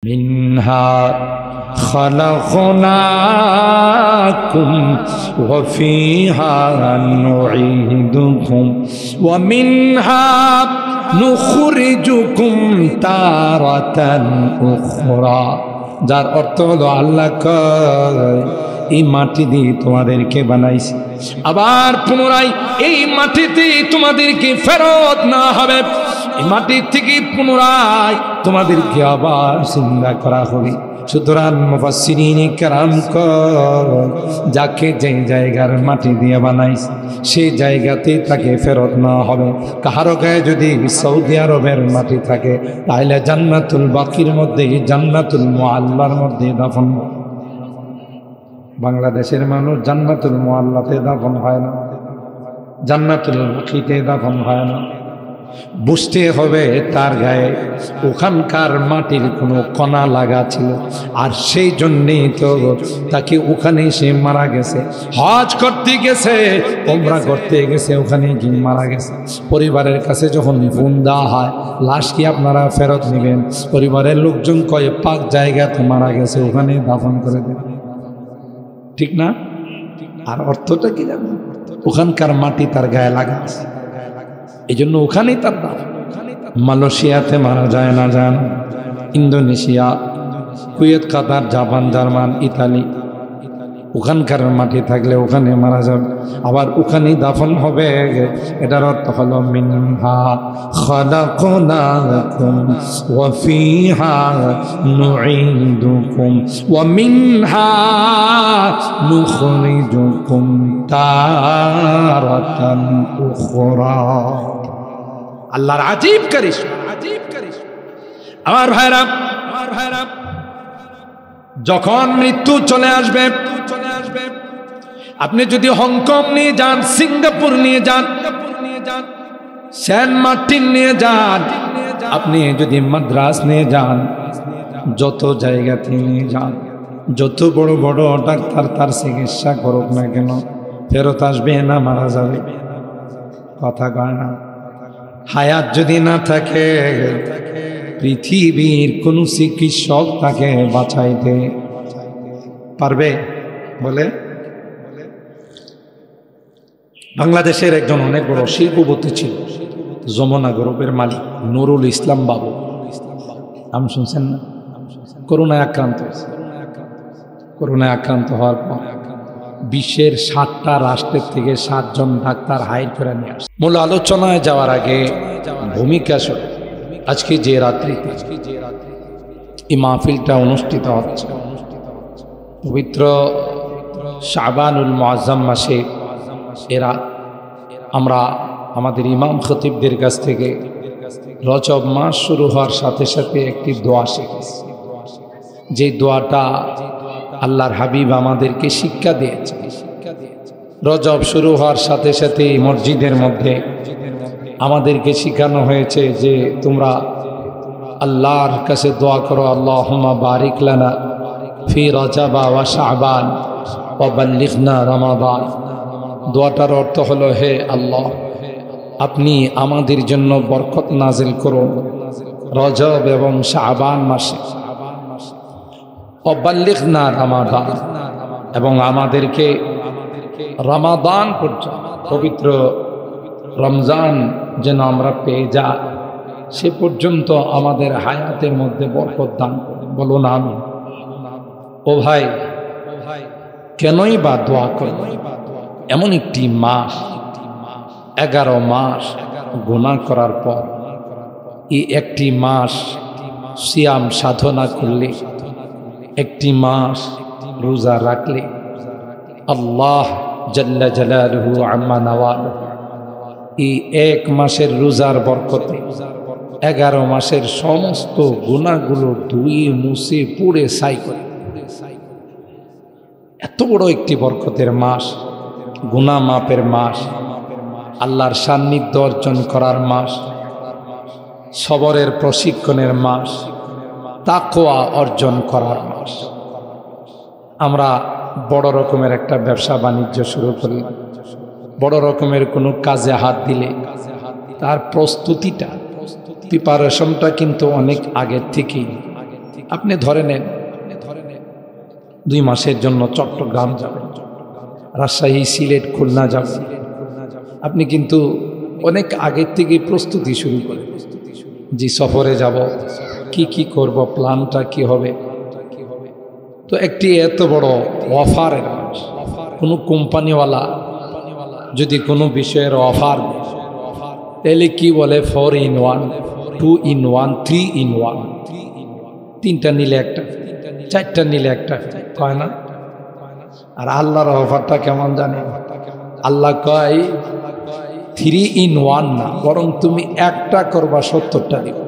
মিনহা খালাকনাকুম ওয়া ফিহা নুঈদুকুম ওয়া মিনহা নুখরিজুকুম তারাতান উখরা। যার অর্থ হলো আল্লাহ কয় এই মাটি দিয়ে তোমাদেরকে বানাইছি, আবার পুনরায় এই মাটিতে তোমাদেরকে ফেরত না হবে, এই মাটির থেকে পুনরায় তোমাদেরকে আবার জিন্দা করা হবে। সুতরাং মুফাসসিরিন কেরাম যাকে যে জায়গার মাটি দিয়ে বানাইছে সেই জায়গাতে তাকে ফেরত না হবে। কাহারো গায়ে যদি সৌদি আরবের মাটি থাকে তাহলে জান্নাতুল বাকির মধ্যে, জান্নাতুল মুআল্লার মধ্যে দাফন। বাংলাদেশের মানুষ জান্নাতুল মুআল্লাতে দাফন হয় না, জান্নাতুল বাকিতে দাফন হয় না। বুঝতে হবে তার গায়ে ওখানকার মাটির কোনো কণা লাগা ছিল, আর সেই জন্যেই তো তাকে ওখানে সে মারা গেছে। হজ করতে গেছে, ওমরা করতে গেছে, ওখানে গিয়ে মারা গেছে। পরিবারের কাছে যখন ফোন দেওয়া হয় লাশ কি আপনারা ফেরত নেবেন, পরিবারের লোকজন কয়ে পাক জায়গাতে মারা গেছে, ওখানে দাফন করে দেবেন, ঠিক না? আর অর্থটা কি জানেন? ওখানকার মাটি তার গায়ে লাগা আছে, এই জন্য ওখানেই তার দাম। মালয়েশিয়াতে মারা যায় না, যান ইন্দোনেশিয়া, কুয়েত, কাতার, জাপান, জার্মান, ইতালি, ওখানকার মাটি থাকলে ওখানে মারা যাবে, আবার ওখানেই দাফন হবে। এটার অর্থ হলো মিনহা খালাকনাকুম ওয়া ফিহা নুঈদুকুম ওয়া মিনহা নুখরিজুকুম তারাতান উখরা। আল্লাহর আজীব কারিশমা, আজীব কারিশমা। আমার ভাইরা, যখন মৃত্যু চলে আসবে, আপনি যদি হংকং নিয়ে যান, সিঙ্গাপুর নিয়ে যান, সেন্ট মার্টিন নিয়ে যান, আপনি যদি মাদ্রাস নিয়ে যান, যত জায়গাতে নিয়ে যান, যত বড় বড় ডাক্তার তার চিকিৎসা করুক না কেন, ফেরত আসবে না, মারা যাবে। কথা কয় না? হায়াত যদি না থাকে পৃথিবীর কোন চিকিৎসক তাকে বাঁচাইতে পারবে? বলে বাংলাদেশের একজন অনেক বড় শিল্পপতি ছিল, যমুনা গ্রুপের মালিক নুরুল ইসলাম বাবু, নাম শুনছেন না? করোনায় আক্রান্ত হয়েছে। করোনায় আক্রান্ত হওয়ার পর বিশ্বের ৭টা রাষ্ট্রের থেকে ৭ জন ডাক্তার হায়ার করে নিয়ে আসে। মূল আলোচনায় যাওয়ার আগে ভূমিকা স্বরূপ আজকে যে রাত্রি এই মাহফিলটা অনুষ্ঠিত হচ্ছে, পবিত্র শাবানুল মুআজ্জাম মাসে এরা আমরা আমাদের ইমাম খতিবদের কাছ থেকে রজব মাস শুরু হওয়ার সাথে সাথে একটি দোয়া শিখেছি, যে দোয়াটা আল্লাহর হাবিব আমাদেরকে শিক্ষা দিয়েছে। রজব শুরু হওয়ার সাথে সাথে মসজিদের মধ্যে আমাদেরকে শিখানো হয়েছে যে তোমরা আল্লাহর কাছে দোয়া করো, আল্লাহুম্মা বারিক লানা ফি রজব ওয়া শাবান ওয়া বাল্লিগনা রমাদান। দোয়াটার অর্থ হলো, হে আল্লাহ, আপনি আমাদের জন্য বরকত নাজিল করুন রজব এবং শাবান মাসে, ওয়া বাল্লিগনা রমাদান, এবং আমাদেরকে রমাদান পর্যন্ত, পবিত্র রমজান যেন আমরা পেয়ে যাই, সে পর্যন্ত আমাদের হায়াতের মধ্যে বরকত দান করুন। বলুন আমিন। ও ভাই, কেনই বা দোয়া করব? এমন একটি মাস, 11 মাস গুনাহ করার পর এই একটি মাস সিয়াম সাধনা করলে, একটি মাস রোজা রাখলে আল্লাহ জাল্লা জালালুহু আম্মা নাওয়ালুহু এই 1 মাসের রোজার বরকতে 11 মাসের সমস্ত গুনাহগুলো ধুয়ে মুছে পুড়ে ছাই করে। এত বড় একটি বরকতের মাস, গুনাহ মাপের মাস, আল্লাহর সান্নিধ্য অর্জন করার মাস, সবরের প্রশিক্ষণের মাস, তাকওয়া অর্জন করার মাস। আমরা বড় রকমের একটা ব্যবসা বাণিজ্য শুরু করি, বড় রকমের কোনো কাজে হাত দিলে তার প্রস্তুতিটা, প্রিপারেশনটা কিন্তু অনেক আগের থেকেই আপনি ধরে নেন 2 মাসের জন্য চট্টগ্রাম যাবেন, রাজশাহী, সিলেট, খুলনা যাবেন। আপনি কিন্তু অনেক আগের থেকে প্রস্তুতি শুরু করেন, যে সফরে যাব, কি করব, প্ল্যানটা কি হবে। তো একটি এত বড় অফারের মাস, কোনো কোম্পানিওয়ালা যদি কোনো বিষয়ের অফার দেয়, তাহলে কি বলে 4 in 1, 2 in 1, 3 in 1, 3টা নিলে একটা, 4টা নিলে একটা, কয় না? আর আল্লাহর অফারটা কেমন জানেন? আল্লাহ কয় 3 in 1 না, বরং তুমি একটা করবা 70টা দিবে।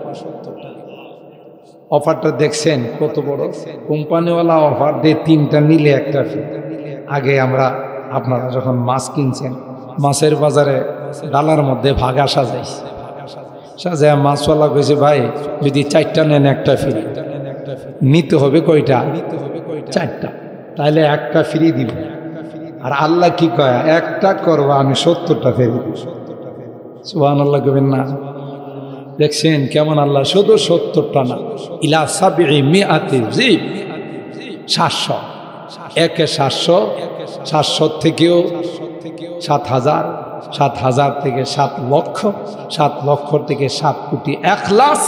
অফারটা দেখছেন কত বড়? কোম্পানিওয়ালা অফার দিয়ে 3টা নিলে একটা ফ্রি। আগে আপনারা যখন মাছ কিনছেন, মাছের বাজারে ডালার মধ্যে ভাগা সাজায় মাছওয়ালা কইছে ভাই যদি 4টা নেন একটা ফ্রি। নিতে হবে কয়টা? 4টা, তাহলে একটা ফ্রি দিব। আর আল্লাহ কি কয়? একটা করবা আমি 70টা ফ্রি দিব। সুবহানাল্লাহ কইবেন না? দেখছেন কেমন আল্লাহ? শুধু 70টা না, ইলা 700 জিব, 700, একে 700, 700 থেকেও 7000, 7000 থেকে 7 লক্ষ, 7 লক্ষ থেকে 7 কোটি, 1 লাখ।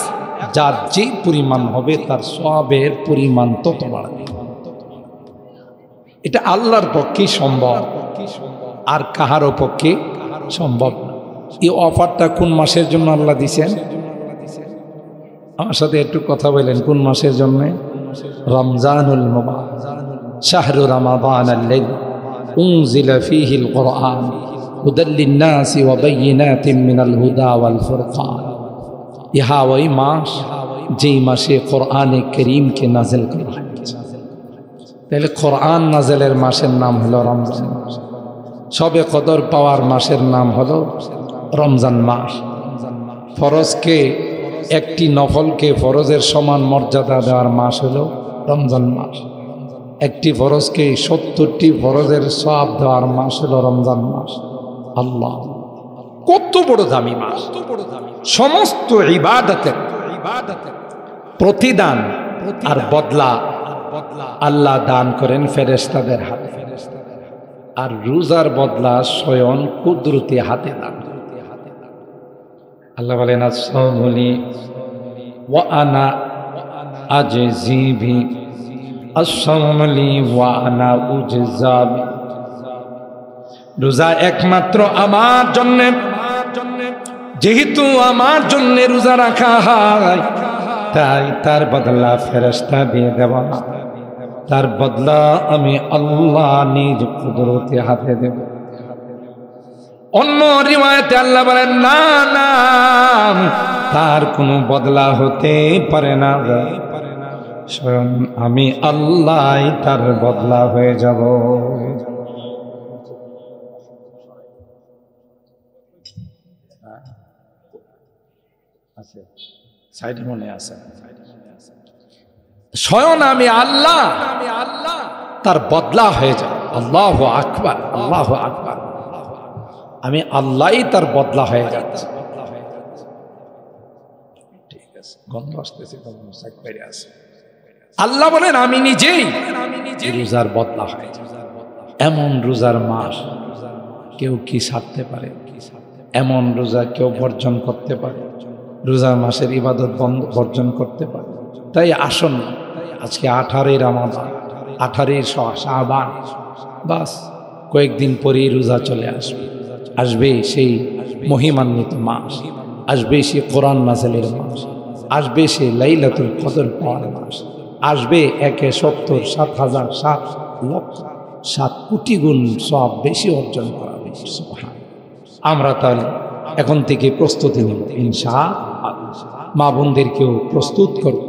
যার যে পরিমাণ হবে তার সওয়াবের পরিমাণ তত বাড়বে। এটা আল্লাহর পক্ষে সম্ভব, আর কাহারও পক্ষে সম্ভব না। এই অফারটা কোন মাসের জন্য আল্লাহ দিয়েছেন? আমার সাথে একটু কথা বলেন, কোন মাসের জন্য? রমজানুল মুবারক, শাহরু রমাদান আল্লাযী উনজিলা ফীহিল কুরআন হুদাল লিন-নাসি ওয়া বায়িনাতিন মিনাল হুদা ওয়াল ফুরকান। ইহা ওই মাস যেই মাসে কোরআনে কারীমকে নাযিল করা হয়েছে। তাহলে কোরআন নাযিলের মাসের নাম হলো রমজান মাস। শবে কদর পাওয়ার মাসের নাম হলো রমজান মাস। ফরজকে, একটি নফলকে ফরজের সমান মর্যাদা দেওয়ার মাস হলো রমজান মাস। একটি ফরজকে 70টি ফরজের সওয়াব দেওয়ার মাস হলো রমজান মাস। আল্লাহ, কত বড় দামি মাস! সমস্ত ইবাদতের প্রতিদান আর বদলা আল্লাহ দান করেন ফেরেশতাদের হাতে, আর রোজার বদলা স্বয়ং কুদরতি হাতে দান। আল্লাহ বলেন আসসালামুলি ওয়া আনা আজজি বি, আসসালামুলি ওয়া আনা উজজাবি। রোজা একমাত্র আমার জন্য, যেহেতু আমার জন্য রোজা রাখা হয়, তাই তার বদলা ফেরেশতা দিয়ে দেব না, তার বদলা আমি আল্লাহ নিজ কুদরতি হাতে দেব। অন্য রিওয়ায়াতে আল্লাহ বলেন না না, তার কোনো বদলা হতে পারে না, স্বয়ং আমি আল্লাহ তার বদলা হয়ে যাব। সাইডে মনে আছে, স্বয়ং আমি আল্লাহ তার বদলা হয়ে যায়। আল্লাহু আকবার, আল্লাহু আকবার। আমি আল্লাহই তার বদলা হয়ে যাচ্ছে। ঠিক আছে, গন্ধ আসতেছে, আল্লাহ বলেন আমি নিজেই রোজার বদলা হয়ে যায়। এমন রোজার মাস কেউ কি ছাড়তে পারে? এমন রোজা কেউ বর্জন করতে পারে? রোজার মাসের ইবাদত বর্জন করতে পারে? তাই আসুন, আজকে 18ই রমাদান, 18ই শাবান, বাস কয়েকদিন পরেই রোজা চলে আসবে। আসবে সেই মহিমান্বিত মাস, আসবে সেই কোরআন নাযিলের মাস, আসবে সেই লাইলাতুল কদর পাওয়ার মাস, আসবে 7 লক্ষ 7 কোটি গুণ সব বেশি অর্জন করা হবে। আমরা তাহলে এখন থেকে প্রস্তুতি নেব ইনশাআল্লাহ। মা বোনদেরকেও প্রস্তুত করো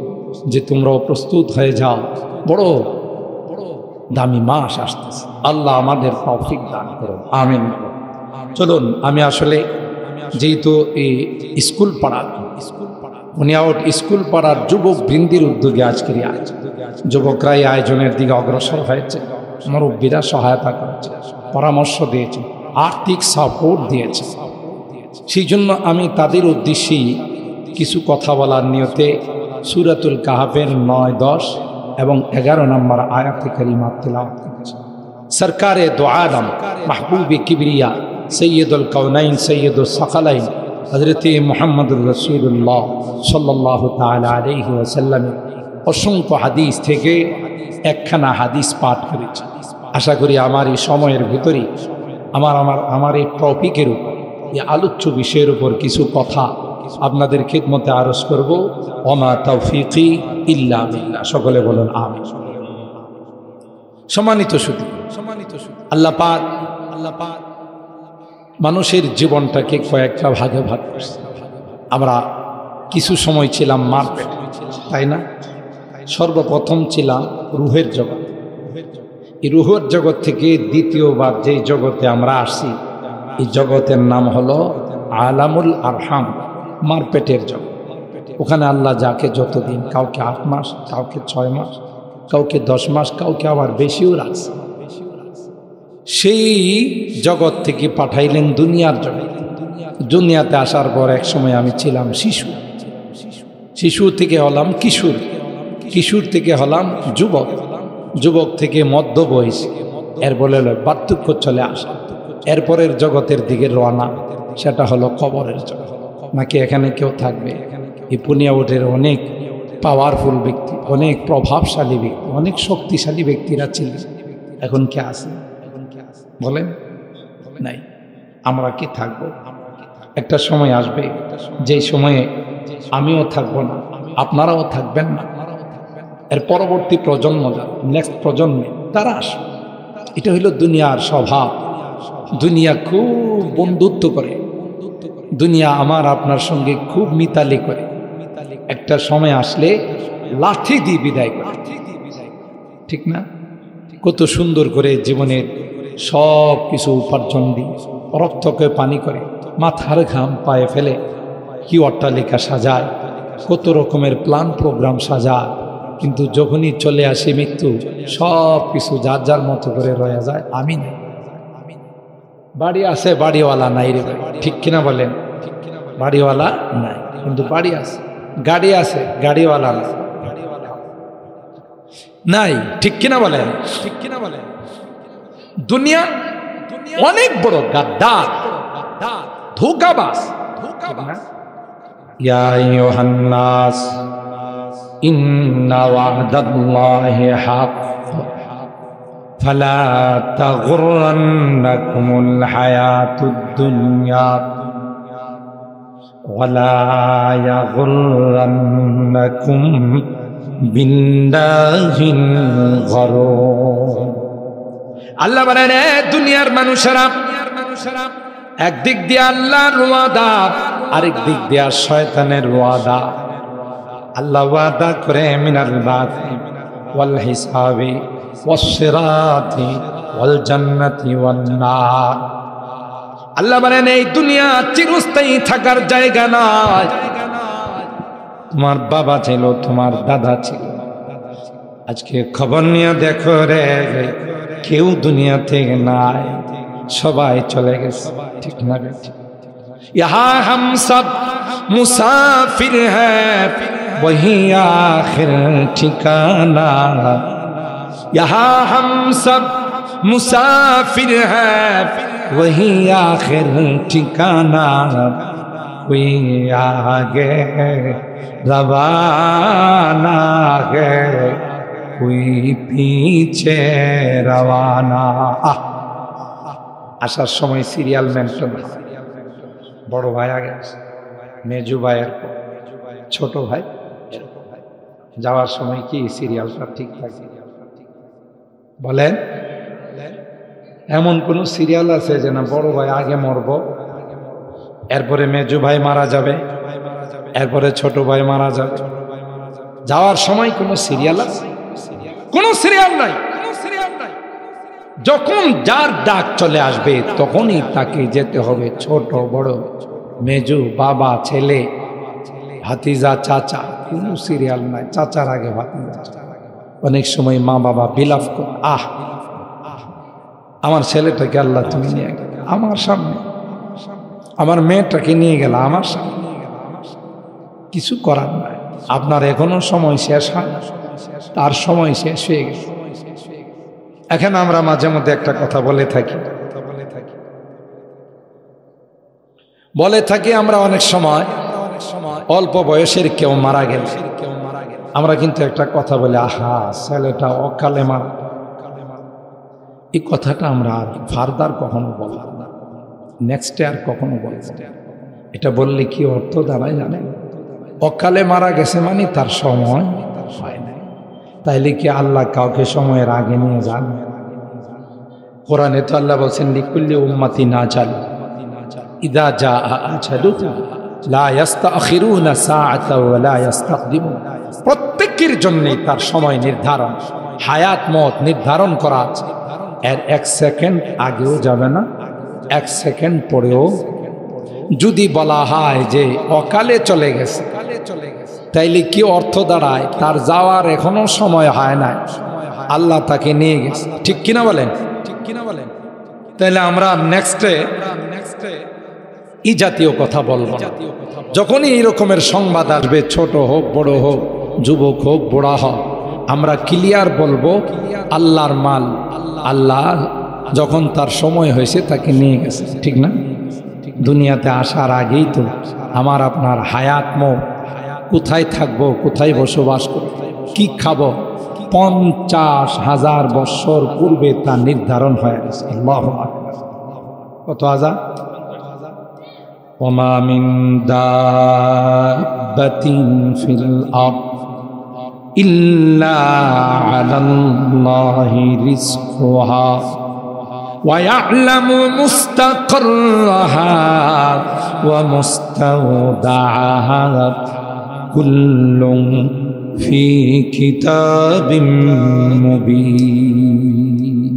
যে তোমরাও প্রস্তুত হয়ে যাও, বড় দামি মাস আসতেছে। আল্লাহ আমাদের তৌফিক দান করুন, আমিন। চলুন, আমি আসলে যেহেতু এই স্কুল পাড়ার বুনিয়াউট স্কুল পাড়ার যুবক বৃন্দির উদ্যোগে আজকের যুবকরাই আয়োজনের দিকে অগ্রসর হয়েছে, মুরব্বীরা সহায়তা করেছে, পরামর্শ দিয়েছে, আর্থিক সাপোর্ট দিয়েছে। সেই জন্য আমি তাদের উদ্দেশ্যেই কিছু কথা বলার নিয়তে সূরাতুল কাহাফের 9, 10 এবং 11 নম্বর আয়াতে কারিমা তেলাওয়াত করেছি। সরকারে দো আলম মাহবুবে কিবরিয়া সৈয়দুল কাউনাইন সৈয়দুল সাকালাইন হযরতে মুহাম্মদুর রাসূলুল্লাহ সাল্লাল্লাহু তাআলা আলাইহি ওয়াসাল্লামের অসংখ্য হাদিস থেকে একখানা হাদিস পাঠ করেছি। আশা করি আমার এই সময়ের ভিতরেই আমার এই টপিকের উপর, এই আলোচ্য বিষয়ের উপর কিছু কথা আপনাদের খিদমতে আরজ করব। ওমা তাওফীকি ইল্লা বিল্লাহ। সকলে বলুন আমিন। সম্মানিত শুধু আল্লাহ পাক মানুষের জীবনটাকে কয়েকটা ভাগে ভাগ করছে। আমরা কিছু সময় ছিলাম মার পেটে, তাই না? সর্বপ্রথম ছিলাম রুহের জগৎ। এই রুহের জগৎ থেকে দ্বিতীয়বার যে জগতে আমরা আসছি, এই জগতের নাম হলো আলামুল আরহাম, মার পেটের জগৎ। ওখানে আল্লাহ যাকে যতদিন, কাউকে 8 মাস, কাউকে 6 মাস, কাউকে 10 মাস, কাউকে আবার বেশিও রাখছে, সেই জগৎ থেকে পাঠাইলেন দুনিয়ার জগৎ। দুনিয়াতে আসার পর এক সময় আমি ছিলাম শিশু, শিশু থেকে হলাম কিশোর, কিশোর থেকে হলাম যুবক, যুবক থেকে মধ্য বয়স, এর বলে বার্ধক্য চলে আসা। এরপরের জগতের দিকে রওনা, সেটা হলো কবরের জগৎ। নাকি এখানে কেউ থাকবে? এই পুনিয়াউটের অনেক পাওয়ারফুল ব্যক্তি, অনেক প্রভাবশালী ব্যক্তি, অনেক শক্তিশালী ব্যক্তিরা ছিলেন, এখন কে আছে বলেন? নাই। আমরা কি থাকবো? একটা সময় আসবে যেই সময়ে আমিও থাকবো না, আপনারাও থাকবেন না, এর পরবর্তী প্রজন্ম, নেক্সট প্রজন্মে তারা আসবে। এটা হইল দুনিয়ার স্বভাব। দুনিয়া খুব বন্ধুত্ব করে, দুনিয়া আমার আপনার সঙ্গে খুব মিতালি করে। একটা সময় আসলে লাঠি দিয়ে বিদায় করে, ঠিক না? কত সুন্দর করে জীবনের সব কিছু উপার্জন দিয়ে রক্তকে পানি করে, মাথার ঘাম পায়ে ফেলে কি অট্টালিকা সাজায়, কত রকমের প্ল্যান প্রোগ্রাম সাজায়, কিন্তু যখনই চলে আসে মৃত্যু, সব কিছু যার যার মতো করে রয়ে যায়। আমি নাই। বাড়ি আছে, বাড়িওয়ালা নাই রে ভাই, ঠিক কিনা বলেন? বাড়িওয়ালা নাই, কিন্তু বাড়ি আছে। গাড়ি আছে, গাড়িওয়ালা নাই, ঠিক কিনা বলেন? ঠিক কিনা বলেন? দুনিয়া অনেক বড় গাদ্দার, ধোঁকাবাজ। ইয়া আইয়ুহান নাস ইন্না ওয়া'দাল্লাহি হাক ফালা তাগুররান্নাকুমুল হায়াতুদ দুনিয়া ওয়ালা ইয়াগুররান্নাকুম বিল্লাহিল গরুর। আল্লাহ বলেন, দুনিয়ার মানুষেরা, একদিক দিয়ে আল্লাহর ওয়াদা, আরেক দিক দিয়ে শয়তানের ওয়াদা। আল্লাহ ওয়াদা করে মিনাল বাতি ওয়াল হিসাবি ওয়াস সিরাতি ওয়াল জান্নাতি ওয়ান নার। আল্লাহ বলেন, এই দুনিয়া চিরস্থায়ী থাকার জায়গা নয়। তোমার বাবা ছিল, তোমার দাদা ছিল, আজকে খবর নিয়ে দেখো রে, কেউ দুনিয়া থেকে নাই, সবাই চলে গেছে, ঠিক না? ইহা হাম সব মুসাফির হ্যায় वही आखिर ठिकाना, यहाँ हम सब मुसाफिर हैं वही आखिर ठिकाना, कोई आगे रवाना है कोई पीछे रवाना। আসার সময় সিরিয়াল মেনশন, বড় ভাই আগে, মেজু ভাই, ছোট ভাই, যাওয়ার সময় কি সিরিয়ালটা ঠিক থাকে? বলেন, এমন কোন সিরিয়াল আছে যে না বড় ভাই আগে মরব, এরপরে মেজু ভাই মারা যাবে, এরপরে ছোট ভাই মারা যাবে? যাওয়ার সময় কোন সিরিয়াল আছে? কোন সিরিয়াল নাই। যখন যার ডাক চলে আসবে তখনই তাকে যেতে হবে। ছোট বড়, মেজু, বাবা, ছেলে, ভাতিজা, চাচা, কোনো সিরিয়াল নাই। চাচার আগে ভাতিজা। অনেক সময় মা বাবা বিলাপ করে, আহ আমার ছেলেটাকে আল্লাহ তুমি নিয়ে গেল আমার সামনে, আমার মেয়েটাকে নিয়ে গেল আমার সামনে, কিছু করার নাই। আপনার এখনো সময় শেষ হয় না, তার সময় শেষ হয়ে গেছে। এখন আমরা মাঝে মধ্যে একটা কথা বলে থাকি আমরা অনেক সময় অল্প বয়সের কেউ মারা গেল, আমরা কিন্তু একটা কথা বলে, আহা ছেলেটা অকালে মারা। এই কথাটা আমরা আর ফার্দার কখনো বললাম না, নেক্সটে আর কখনো বলব না। এটা বললে কি অর্থ দাঁড়ায় জানেন? অকালে মারা গেছে মানে তার সময় হয় না। তাইলে কি আল্লাহ কাউকে সময়ের আগে নিয়ে যান? কোরআনে তো আল্লাহ বলছেন লিকুল্লি উম্মাতিন আজাল ইদা জা আজালুহুম লা ইস্তাখিরুনা সাআতাও ওয়া লা ইস্তাকদিমুন। প্রত্যেকের জন্যই তার সময় নির্ধারণ, হায়াত মত নির্ধারণ করা আছে। এর এক সেকেন্ড আগেও যাবে না, এক সেকেন্ড পরেও। যদি বলা হয় যে অকালে চলে গেছে, তাইলে কি অর্থ দাঁড়ায়? তার যাওয়ার এখনো সময় হয় না, আল্লাহ তাকে নিয়ে গেছে। ঠিক কিনা বলেন? তাইলে আমরা নেক্সটে এই জাতীয় কথা বলবো না। যখনই এই রকমের সংবাদ আসবে, ছোট হোক বড় হোক, যুবক হোক বুড়া হোক, আমরা ক্লিয়ার বলবো আল্লাহর মাল, আল্লাহ যখন তার সময় হয়েছে তাকে নিয়ে গেছে। ঠিক না? দুনিয়াতে আসার আগেই তো আমার আপনার হায়াত মত, কোথায় থাকবো, কোথায় বসবাস করব, কি খাবো, 50,000 বছর পূর্বে তা নির্ধারণ হয়ে গেছে। আল্লাহু আকবার। কত হাজার? ওমা মিন দাব্বাতিন ফিল আরদ ইল্লা আলাল্লাহি রিজকুহা ওয়া ইয়ালামু মুস্তাকররাহা ওয়া মুস্তাওদাআহা কুল্লুন ফি কিতাবিম মুবিন।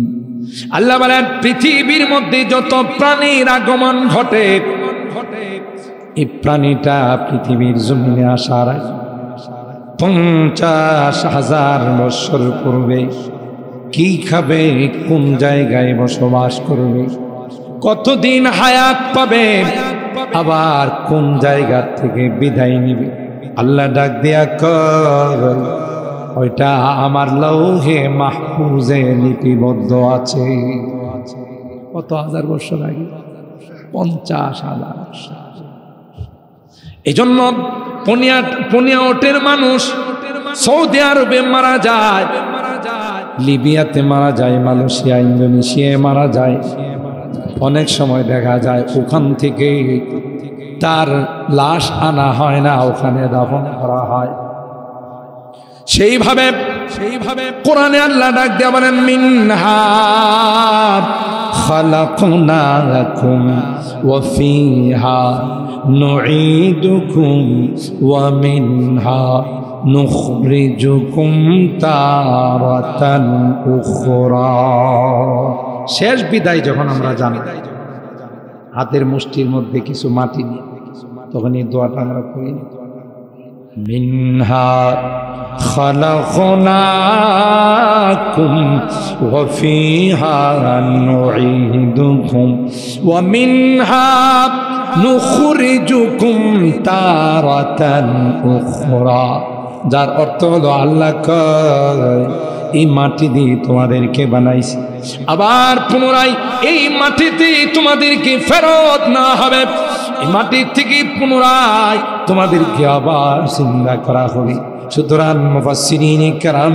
আল্লাহ বলেন পৃথিবীর মধ্যে যত প্রাণীর আগমন ঘটে, এই প্রাণীটা পৃথিবীর জমিনে আসার 50,000 বছর পূর্বে কি খাবে, কোন জায়গায় বসবাস করবে, কতদিন হায়াত পাবে, আবার কোন জায়গা থেকে বিদায় নিবে, আল্লাহ ডাক দিয়া কর ওইটা আমার লৌহে মাহফুজে লিপিবদ্ধ আছে। কত হাজার বছর আগে? 50,000। এই জন্য পনিয়াটের মানুষ সৌদি আরবে মারা যায়, লিবিয়াতে মারা যায়, মালয়েশিয়া ইন্দোনেশিয়ায় মারা যায়। অনেক সময় দেখা যায় ওখান থেকে তার লাশ আনা হয় না, ওখানে দাফন করা হয়। সেইভাবে কোরআনে আল্লাহ ডাক দিয়া বলেন মিনহা খালাকনাকুম ওয়া ফিহা নুঈদুকুম ওয়া মিনহা নুখরিজুকুম তারাতান উখরা। শেষ বিদায় যখন আমরা জানি, হাতের মুষ্টির মধ্যে কিছু মাটি নিয়ে, তখন এই দোয়াটা আমরা করি, মিনহা খালাকনাকুম ওয়া ফিহা নুঈদুকুম ওয়া মিনহা নুখরিজুকুম তারাতান উখরা। যার অর্থ হলো আল্লাহ কয় এই মাটি দিয়ে তোমাদেরকে বানাইছি, আবার পুনরায় এই মাটিতে তোমাদেরকে ফেরত না হবে, এই মাটির থেকে পুনরায় তোমাদেরকে আবার জিন্দা করা হবে। সুতরাং মুফাসসিরিনে কেরাম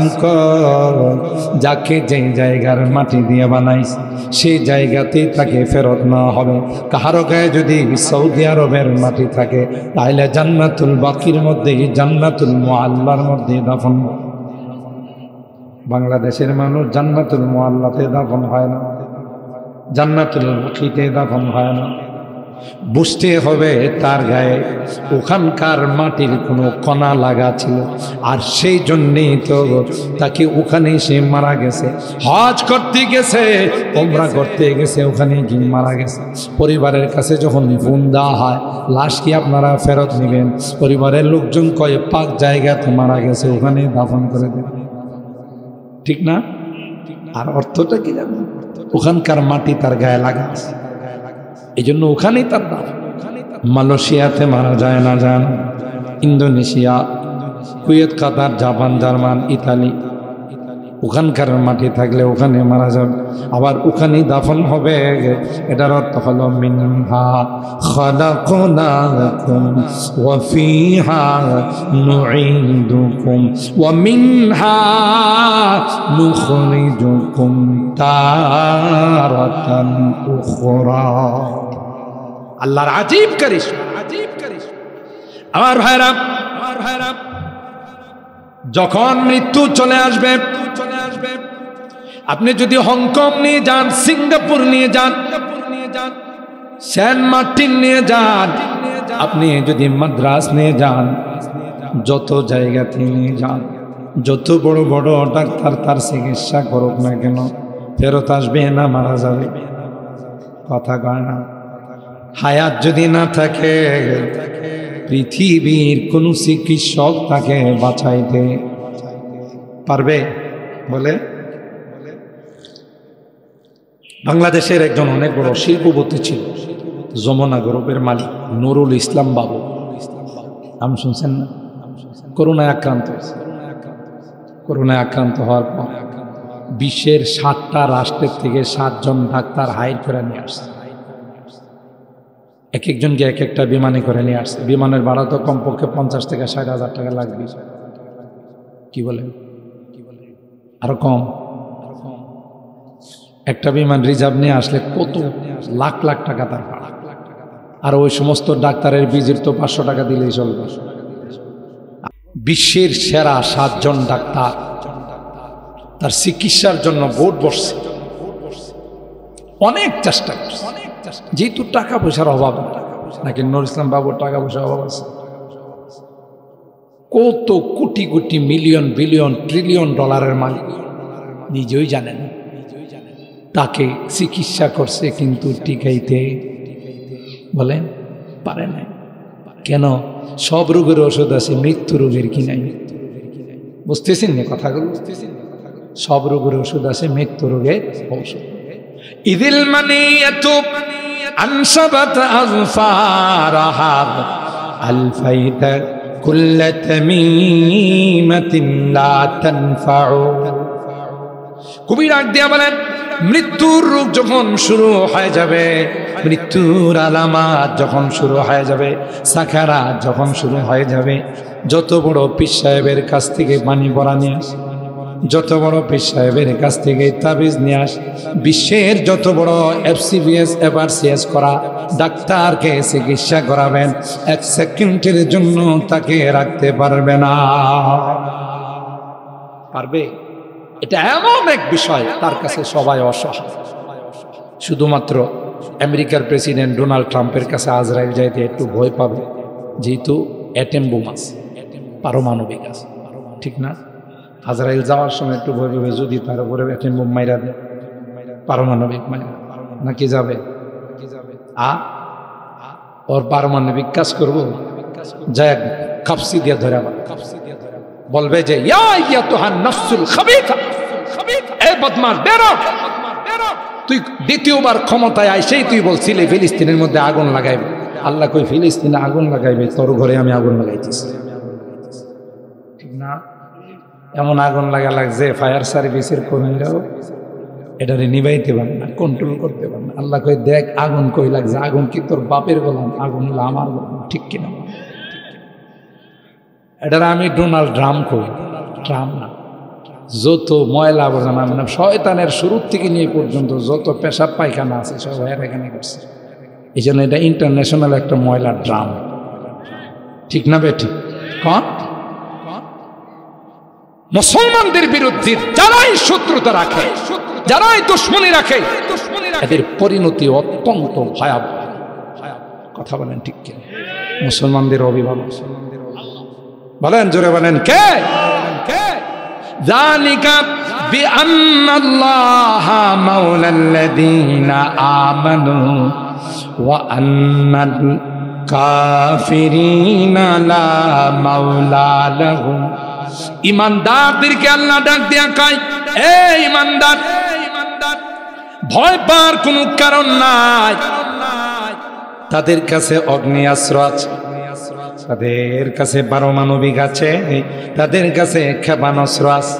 যাকে যে জায়গার মাটি দিয়ে বানাইছে সেই জায়গাতে তাকে ফেরত না হবে। কাহারো গায়ে যদি সৌদি আরবের মাটি থাকে তাহলে জান্নাতুল বাকির মধ্যে, জান্নাতুল মুআল্লার মধ্যে দাফন। বাংলাদেশের মানুষ জান্নাতুল মুআল্লাতে দাফন হয় না, জান্নাতুল বাকিতে দাফন হয় না। বুঝতে হবে তার গায়ে ওখানকার মাটির কোনো কণা লাগা ছিল, আর সেই জন্যেই তো তাকে ওখানে সে মারা গেছে। হজ করতে গেছে, ওমরা করতে গেছে, ওখানে গিয়ে মারা গেছে। পরিবারের কাছে যখন ফোন দেওয়া হয় লাশ কি আপনারা ফেরত নেবেন, পরিবারের লোকজন কয়ে পাক জায়গাতে মারা গেছে, ওখানে দাফন করে দেবেন। ঠিক না? আর অর্থটা কি জানেন? ওখানকার মাটি তার গায়ে লাগা আছে, এই জন্য ওখানেই তার দাফন। মালয়েশিয়াতে মারা যায় না যান, ইন্দোনেশিয়া, কুয়েত, কাতার, জাপান, জার্মান, ইতালি, ওখানকার মাটি থাকলে ওখানে মারা যাবে, আবার ওখানেই দাফন হবে। এটার অর্থ হলো মিনহা খালাকনাকুম ওয়া ফিহা নুঈদুকুম ওয়া মিনহা নুখরিজুকুম তারাতান উখরা। আল্লাহর আজীব কারিশমা, আজীব কারিশমা। আমার ভাইরা, যখন মৃত্যু চলে আসবে, আপনি যদি হংকং নিয়ে যান, সিঙ্গাপুর নিয়ে যান, সেন্ট মার্টিন নিয়ে যান, আপনি যদি মাদ্রাস নিয়ে যান, যত জায়গাতে নিয়ে যান, যত বড় বড় ডাক্তার তার চিকিৎসা করুক না কেন, ফেরত আসবে না, মারা যাবে। কথা কয় না? হায়াত যদি না থাকে, পৃথিবীর কোন চিকিৎসক তাকে বাঁচাইতে পারবে? বলে বাংলাদেশের একজন অনেক বড় শিল্পপতি ছিল, যমুনা গ্রুপের মালিক নুরুল ইসলাম বাবু। নাম শুনছেন না? করোনায় আক্রান্ত হয়েছে। করোনায় আক্রান্ত হওয়ার পর বিশ্বের 60টা রাষ্ট্রের থেকে 7 জন ডাক্তার হাইর করে নিয়ে আসছে। এক একজনকে এক একটা বিমানে করে নিয়ে আসছে। বিমানের ভাড়া তো কমপক্ষে 50 থেকে 60,000 টাকা লাগবে। কি বলে? আরো কম। একটা বিমান রিজার্ভ নিয়ে আসলে কত লাখ লাখ টাকা তার ভাড়া। আর ওই সমস্ত ডাক্তারের ভিজিট তো 500 টাকা দিলেই চলবে। বিশ্বের সেরা 7 জন ডাক্তার তার চিকিৎসার জন্য বোর্ড বসছে। অনেক চেষ্টা করছে, যেহেতু টাকা পয়সার অভাব নাকি নুরুল ইসলাম বাবুর টাকা পয়সার অভাব আছে। কত crore crore million billion trillion ডলারের মালিক নিজেই জানেন। তাকে চিকিৎসা করছে কিন্তু টিকাইতে বলেন পারে না। কেন? সব রোগের ওষুধ আছে, মৃত্যু রোগের কি নাই? বুঝতেছেন না কথাগুলো? সব রোগের ওষুধ আছে, মৃত্যু রোগের ঔষধ। ইদিল মানিয়াতু আনসাবাত আযফারাহা আলফাইতা কুল্লা তামিমাতিন লা তানফাউ। কবি ডাক দিয়া বলেন, মৃত্যুর রোগ যখন শুরু হয়ে যাবে, মৃত্যুর আলামত যখন শুরু হয়ে যাবে, সাকারাত যখন শুরু হয়ে যাবে, যত বড় পীর সাহেবের কাছ থেকে পানি পড়া নিয়ে আস, যত বড় পীর সাহেবের কাছ থেকে তাবিজ নিয়ে আস, বিশ্বের যত বড় FCPS FRCS করা ডাক্তারকে চিকিৎসা করাবেন, 1 সেকেন্ডের জন্য তাকে রাখতে পারবে না। পারবে? এটা এমন এক বিষয়, তার কাছে সবাই অসহায়। শুধুমাত্র আমেরিকার প্রেসিডেন্ট ডোনাল্ড ট্রাম্পের কাছে আজরাইল যাইতে একটু ভয় পাবে, যেহেতু অ্যাটম বোম আছে, পারমাণবিক আছে, ঠিক না? আজরাইল যাওয়ার সময় একটু ভয় পাবে, যদি তার উপরে অ্যাটম বোম মাইরা দেয়, পারমাণবিক মাইরা, নাকি যাবে? ওর পারমাণবিক কাজ করবো, যায় কাপসি দিয়ে ধরে বলবে যে ইয়া আইয়াতুহান নাফসুল খাবিথা, এ বদমাশ বেরো। তুই দ্বিতীয়বার ক্ষমতায় আইসেই তুই বলছিলি ফিলিস্তিনের মধ্যে আগুন লাগাইবে। আল্লাহ কই ফিলিস্তিনে আগুন লাগাইবে, তোর ঘরে আমি আগুন লাগাইতেছি, ঠিক না? এমন আগুন লাগছে ফায়ার সার্ভিসের কর্মীরাও এটারে নিবাইতে পারে না, কন্ট্রোল করতে পারে না। আল্লাহ কই দেখ আগুন কই লাগছে, আগুন কি তোর বাপের গোলাম? আগুন হলো আমার গোলাম, ঠিক কিনা? এটার আমি ডোনাল্ড ট্রাম্প কই, ট্রাম্প না। যত ময়লা আবর্জনা, মানে শয়তানের শুরুর থেকে নিয়ে পর্যন্ত যত পেশাব পায়খানা আছে সব এখানে করছে। এই জন্য এটা ইন্টারন্যাশনাল একটা ময়লা ড্রাম, ঠিক না বেটি? কন মুসলমানদের বিরুদ্ধে যারাই শত্রুতা রাখে, যারাই দুশ্মনী রাখে, এদের পরিণতি অত্যন্ত ভয়াবহ। কথা বলেন ঠিক কি? মুসলমানদের অভিভাবক বলেন, জোরে বলেন কে? যালিকা বিআন্নাল্লাহা মাওলাল্লাযীনা আমানু ওয়া আন্নাল কাফিরিনা লা মাওলা লাহুম। ইমানদারদেরকে আল্লাহ ডাক দিয়া কয়, এ ইমানদার, ভয় পাওয়ার কোনো কারণ নাই। তাদের কাছে অগ্নি অস্ত্র আছে, তাদের কাছে 12 মানবিক আছে, তাদের কাছে ক্ষেপণাস্ত্র আছে,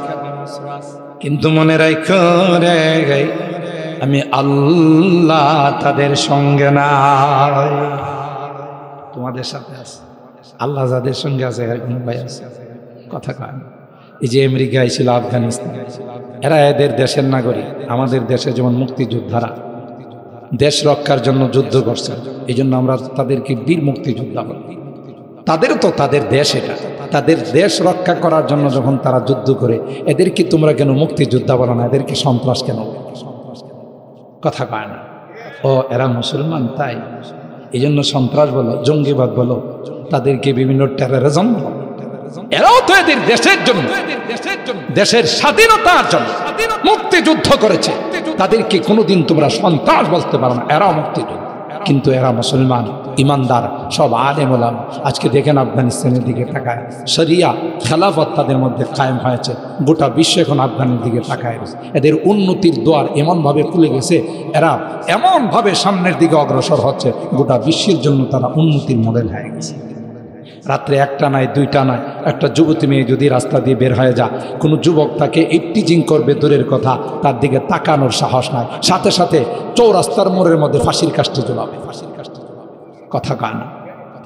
কিন্তু মনে রাখো রে আমি আল্লাহ তাদের সঙ্গে নাই। তোমাদের সাথে আছে আল্লাহ, যাদের সঙ্গে আছে এর কোনো ভাই আছে? কথা কয় না। এই যে আমেরিকা ছিল, আফগানিস্তান, এরা এদের দেশের নাগরিক। আমাদের দেশে যেমন মুক্তিযোদ্ধারা দেশ রক্ষার জন্য যুদ্ধ করছে, এই জন্য আমরা তাদেরকে বীর মুক্তিযোদ্ধা বলি। তাদেরও তো তাদের দেশ, এটা তাদের দেশ রক্ষা করার জন্য যখন তারা যুদ্ধ করে, এদেরকে তোমরা কেন মুক্তিযোদ্ধা বলো না? এদেরকে সন্ত্রাস কেন? কথা কয় না। ও এরা মুসলমান তাই এই জন্য সন্ত্রাস বলো, জঙ্গিবাদ বলো, তাদেরকে বিভিন্ন টেররিজম বলো। এরাও তো এদের দেশের জন্য, দেশের স্বাধীনতার জন্য মুক্তিযুদ্ধ করেছে। তাদেরকে কোনোদিন তোমরা সন্ত্রাস বলতে পারো না, এরাও মুক্তিযুদ্ধ। কিন্তু এরা মুসলমান, ইমানদার, সব আলেম ওলামা। আজকে দেখেন আফগানিস্তানের দিকে তাকায়, শরিয়া খেলাফত তাদের মধ্যে কায়েম হয়েছে। গোটা বিশ্ব এখন আফগানের দিকে তাকায়। এদের উন্নতির দ্বার এমনভাবে খুলে গেছে, এরা এমনভাবে সামনের দিকে অগ্রসর হচ্ছে, গোটা বিশ্বের জন্য তারা উন্নতির মডেল হয়ে গেছে। রাত্রে একটা নাই, দুইটা নাই, একটা যুবতী মেয়ে যদি রাস্তা দিয়ে বের হয়ে যা, কোনো যুবক তাকে ইফটিজিং করবে দূরের কথা, তার দিকে তাকানোর সাহস নাই, সাথে সাথে চৌরাস্তার মোড়ের মধ্যে ফাঁসির কাস্টে ঝুলাবে। কথা কয় না।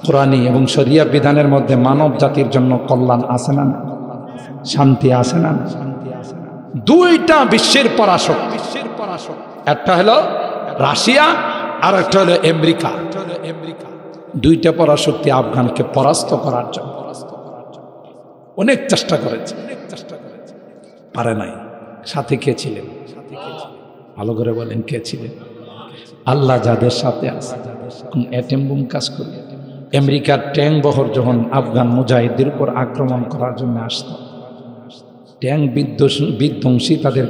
কোরআনী এবং শরিয়া বিধানের মধ্যে মানব জাতির জন্য কল্যাণ আছে না? শান্তি আছে না? দুইটা বিশ্বের পরাশক্তি, একটা হলো রাশিয়া আর একটা হলো আমেরিকা। দুইটা পরাশক্তি আফগানকে পরাস্ত করার জন্য অনেক চেষ্টা করেছে, পারে নাই। সাথে কে ছিলেন? ভালো করে বলেন, কে ছিলেন? আল্লাহ যাদের সাথে আছে। অ্যাটম বোম কাজ করে আমেরিকার ট্যাঙ্ক বহর যখন আফগান মুজাহিদদের উপর আক্রমণ করার জন্য আসত, ট্যাঙ্ক বিধ্বংসী, তাদের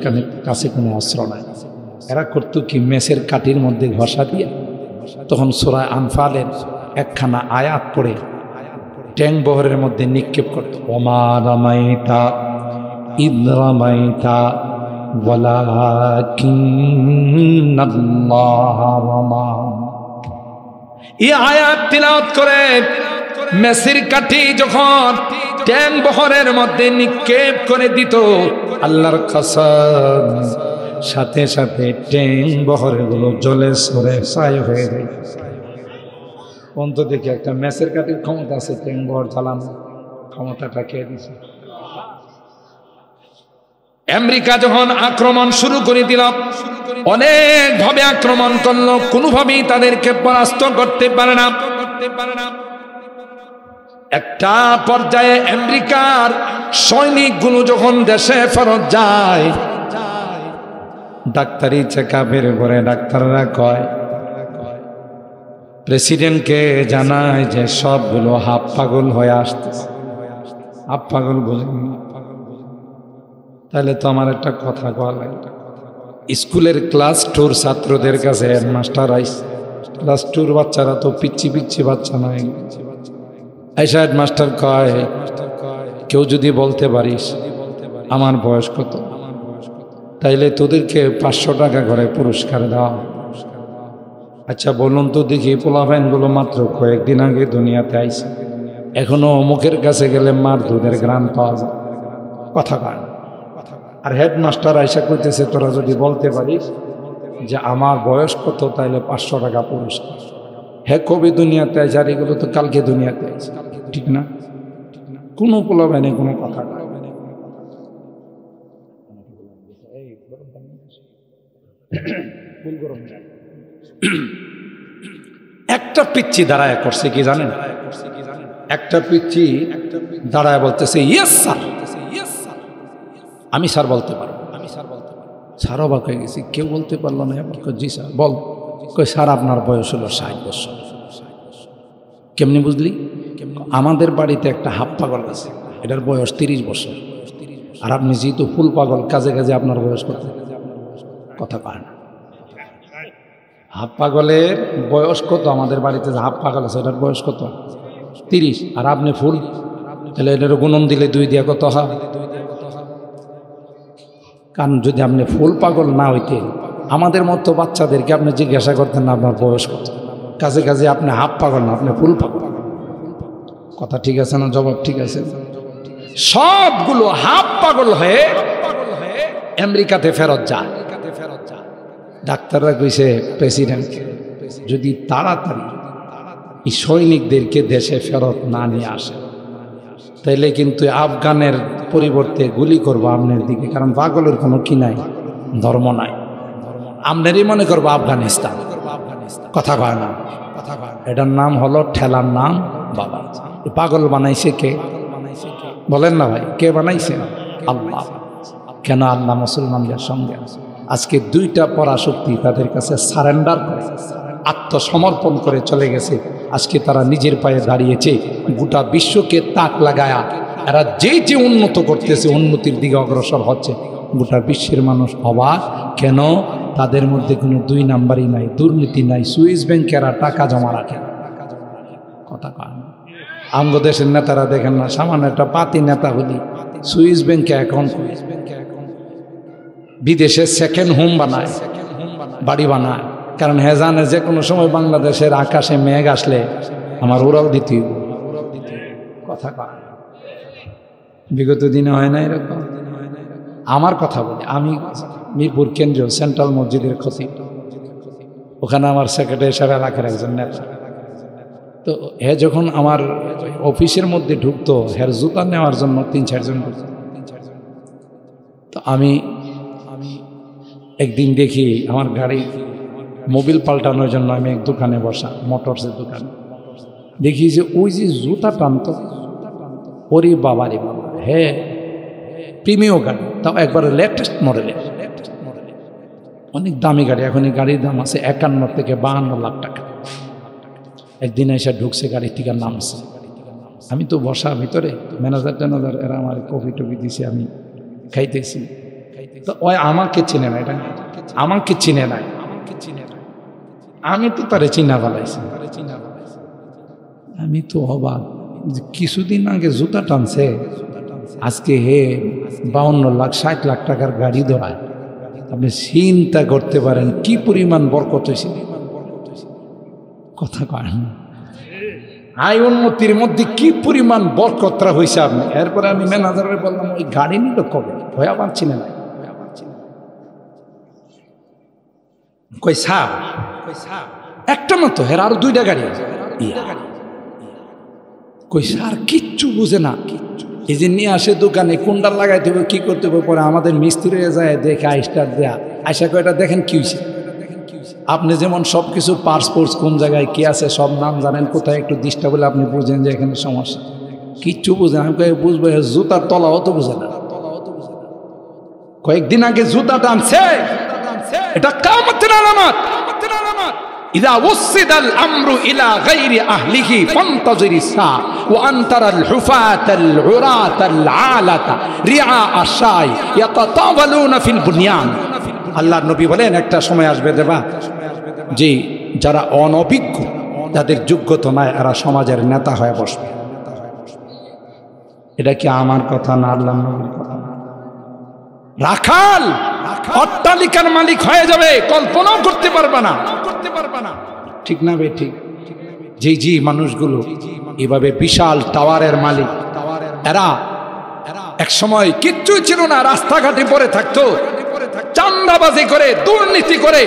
কাছে কোনো অস্ত্র নাই। এরা করতো কি, মেসের কাঠির মধ্যে ঘষা দিয়ে তখন সূরা আনফালের একখানা আয়াত পড়ে ট্যাঙ্ক বহরের মধ্যে নিক্ষেপ করত। ওমা রামাইতা ইদ রামাইতা ওয়ালাকিন্নাল্লাহ রামা। এই আয়াত তিলাওয়াত করে মেসের কাঠি যখন ট্যাঙ্ক বহরের মধ্যে নিক্ষেপ করে দিত, আল্লাহর কসম, সাথে সাথে ট্যাঙ্ক বহরগুলো জলে সরে ছাই হয়ে যায়। অন্ত দেখি একটা মেসের কাঠির ক্ষমতা আছে, ট্যাঙ্ক বহর চালানো ক্ষমতাটা কে দিছে? আমেরিকা যখন আক্রমণ শুরু করে দিল, অনেক ভাবে আক্রমণ করলো, কোনোভাবেই তাদেরকে পরাস্ত করতে পারে না। একটা পর্যায়ে আমেরিকার সৈনিকগুলো যখন দেশে ফেরত যায়, ডাক্তারি চেকআপের পরে ডাক্তাররা কয়, প্রেসিডেন্টকে জানায় যে সবগুলো হাফ পাগল হয়ে আসতেছে। হাফ পাগল বলেন, তাহলে তো আমার একটা কথা কওয়া লাগে। স্কুলের ক্লাস 2 ছাত্রদের কাছে হেডমাস্টার আইসে, ক্লাস 2 বাচ্চারা তো পিচ্ছি পিচ্ছি বাচ্চা নয়। আইসা হেডমাস্টার কয়, কেউ যদি বলতে পারিস আমার বয়স কত, তাইলে তোদেরকে 500 টাকা করে পুরস্কার দেওয়া। আচ্ছা বলুন তো দেখি, পোলাপাইনগুলো মাত্র কয়েকদিন আগে দুনিয়াতে আইছে, এখনো মুখের কাছে গেলে মার দুধের গ্রাম পাওয়া যায়। কথা কয়। আর হেডমাস্টার আইসা করতেছে, তোরা যদি বলতে পারিস যে আমার বয়স কত, তাইলে 500 টাকা পুরস্কার। হ্যাঁ, কবে দুনিয়াতে আইসে, আর এগুলো তো কালকে দুনিয়াতে আইছে, ঠিক না? কোনো পোলাপাইনে কোনো কথা না। একটা পিচ্ছি দাঁড়ায় করছে কি জানেন? একটা পিচ্ছি দাঁড়ায় বলতেছে, ইয়েস স্যার, আমি স্যার বলতে পারবো। স্যার অবাক হয়ে গেছি, কেউ বলতে পারলো না। জি স্যার বল। কই স্যার আপনার বয়স হলো 60 বছর। কেমনি বুঝলি? আমাদের বাড়িতে একটা হাফ পাগল আছে, এটার বয়স 30 বছর। আর আপনি যেহেতু ফুল পাগল, কাজে কাজে আপনার বয়স কত? কথা পায় না। হাফ পাগলের বয়স কত? আমাদের বাড়িতে যে হাফ পাগল আছে এটার বয়স কত? 30। আর আপনি ফুল, তাহলে এটার গুণন দিলে 2 দিয়ে কত হয়? কারণ যদি আপনি ফুল পাগল না হইতেন, আমাদের মতো বাচ্চাদেরকে আপনি জিজ্ঞাসা করতেন না আপনার বয়স কত। কাজে কাজে আপনি হাফ পাগল না, আপনি ফুল পাগল। কথা ঠিক আছে না? জবাব ঠিক আছে? সবগুলো হাফ পাগল হয়ে আমেরিকাতে ফেরত যায়। ডাক্তাররা কইছে প্রেসিডেন্ট যদি তাড়াতাড়ি এই সৈনিকদেরকে দেশে ফেরত না নিয়ে আসে তাইলে কিন্তু আফগানের পরিবর্তে গুলি করবো আপনার দিকে, কারণ পাগলের কোনো কি নাই, ধর্ম নাই। আপনারই মনে করবো আফগানিস্তান। কথা কয় না? এটার নাম হলো ঠেলার নাম বাবা। পাগল বানাইছে কে? বলেন না ভাই, কে বানাইছে? আল্লাহ। কেন? আল্লাহ মুসলমানদের সঙ্গে আজকে দুইটা পরাশক্তি তাদের কাছে সারেন্ডার করে আত্মসমর্পণ করে চলে গেছে। আজকে তারা নিজের পায়ে দাঁড়িয়েছে, গোটা বিশ্বকে তাক লাগায়া এরা যে উন্নত করতেছে, উন্নতির দিকে অগ্রসর হচ্ছে। গোটা বিশ্বের মানুষ অবাক। কেন? তাদের মধ্যে কোনো দুই নাম্বারই নাই, দুর্নীতি নাই। সুইস ব্যাংকে এরা টাকা জমা রাখে। কথা কয় না? আমগো দেশের নেতারা দেখেন না, সামান্য একটা পাতি নেতা হলি সুইস ব্যাংকে অ্যাকাউন্ট, বিদেশে সেকেন্ড হোম বানায়, বাড়ি বানায়। কারণ হে জানে যে কোনো সময় বাংলাদেশের আকাশে মেঘ আসলে আমার উড়াল দিতে। কথা কয়? বিগত দিনে হয় না এরকম? আমার কথা বলি, আমি মিরপুর কেন্দ্রীয় সেন্ট্রাল মসজিদের খতিব, ওখানে আমার সেক্রেটারি সাহেব এলাকার একজন নেতা। তো হে যখন আমার অফিসের মধ্যে ঢুকতো, হের জুতা নেওয়ার জন্য 3-4 জন ঢুকতো। তো আমি একদিন দেখি আমার গাড়ি মোবিল পাল্টানোর জন্য আমি এক দোকানে বসা, মোটরসের দোকানে, দেখি যে ওই যে জুতা টানতো, ওরে বাবারে বাবা, হে প্রিমিয়াম গাড়ি, তাও একবারে লেটেস্ট মডেলের, অনেক দামি গাড়ি। এখন এই গাড়ির দাম আছে 51 থেকে 52 লাখ টাকা। একদিন এসে ঢুকছে, গাড়ি থেকে নামছে। আমি তো বসা ভিতরে, ম্যানেজার ট্যানেজার এরা আমার কফি টফি দিছে, আমি খাইতেছি। তো ওই আমাকে চিনে না, এটা আমাকে চিনে নাই, আমি তো তারে চিনা ফেলাইছি। আমি তো অবাক, কিছুদিন আগে জুতা টানছে, আজকে হে 52 লাখ 60 লাখ টাকার গাড়ি ধরায়। আপনি চিন্তা করতে পারেন কি পরিমাণ বরকত হয়েছে। কথা কয় না? আয় উন্নতির মধ্যে কি পরিমাণ বরকতরা হয়েছে আপনি। এরপরে আমি ম্যানেজারে বললাম, ওই গাড়ি নিল কবে? ভয়া পাচ্ছি না। কই সাপ একটা মতো, হের আরো 2টা গাড়ি আছে। কই সার কিচ্ছু বুঝে না। এই যে নিয়ে আসে দোকানে, কোনটা লাগাইতে হবে, কি করতে হবে, পরে আমাদের মিস্ত্রি যায় দেখে আইস্টার দেয়া, আইসা কয়টা দেখেন কি হয়েছে। আপনি যেমন সব কিছু পাসপোর্ট কোন জায়গায় কি আছে সব নাম জানেন, কোথায় একটু ডিস্টার্ব হলে আপনি বুঝেন যে এখানে সমস্যা। কিচ্ছু বুঝেন? আমি কয়ে বুঝবো, জুতার তলাও তো বুঝে না। কয়েকদিন আগে জুতা টানছে, এটা কিয়ামতের আলামত। ইযা ওয়াসিদাল আমরু ইলা গায়রি আহলিহি ফান্তাজিরি সা ওয়া আনতারাল হুফাতাল উরাতাল আলাতা রিআ আশাই ইয়াতাতাওয়ালুনা ফিল বুনিয়ান। আল্লাহর নবী বলেন, একটা সময় আসবে দেবা যে যারা অনভিজ্ঞ, যাদের যোগ্যতা নাই, এরা সমাজের নেতা হয়ে বসবে। এটা কি আমার কথা না আল্লাহর নবীর কথা? রাখাল অট্টালিকার মালিক হয়ে যাবে, কল্পনাও করতে পারবে না। ঠিক না বে? ঠিক। জি মানুষগুলো এভাবে বিশাল টাওয়ারের মালিক, এরা এক সময় কিচ্ছুই ছিল না, রাস্তাঘাটে পড়ে থাকতো, চাঁদাবাজি করে, দুর্নীতি করে,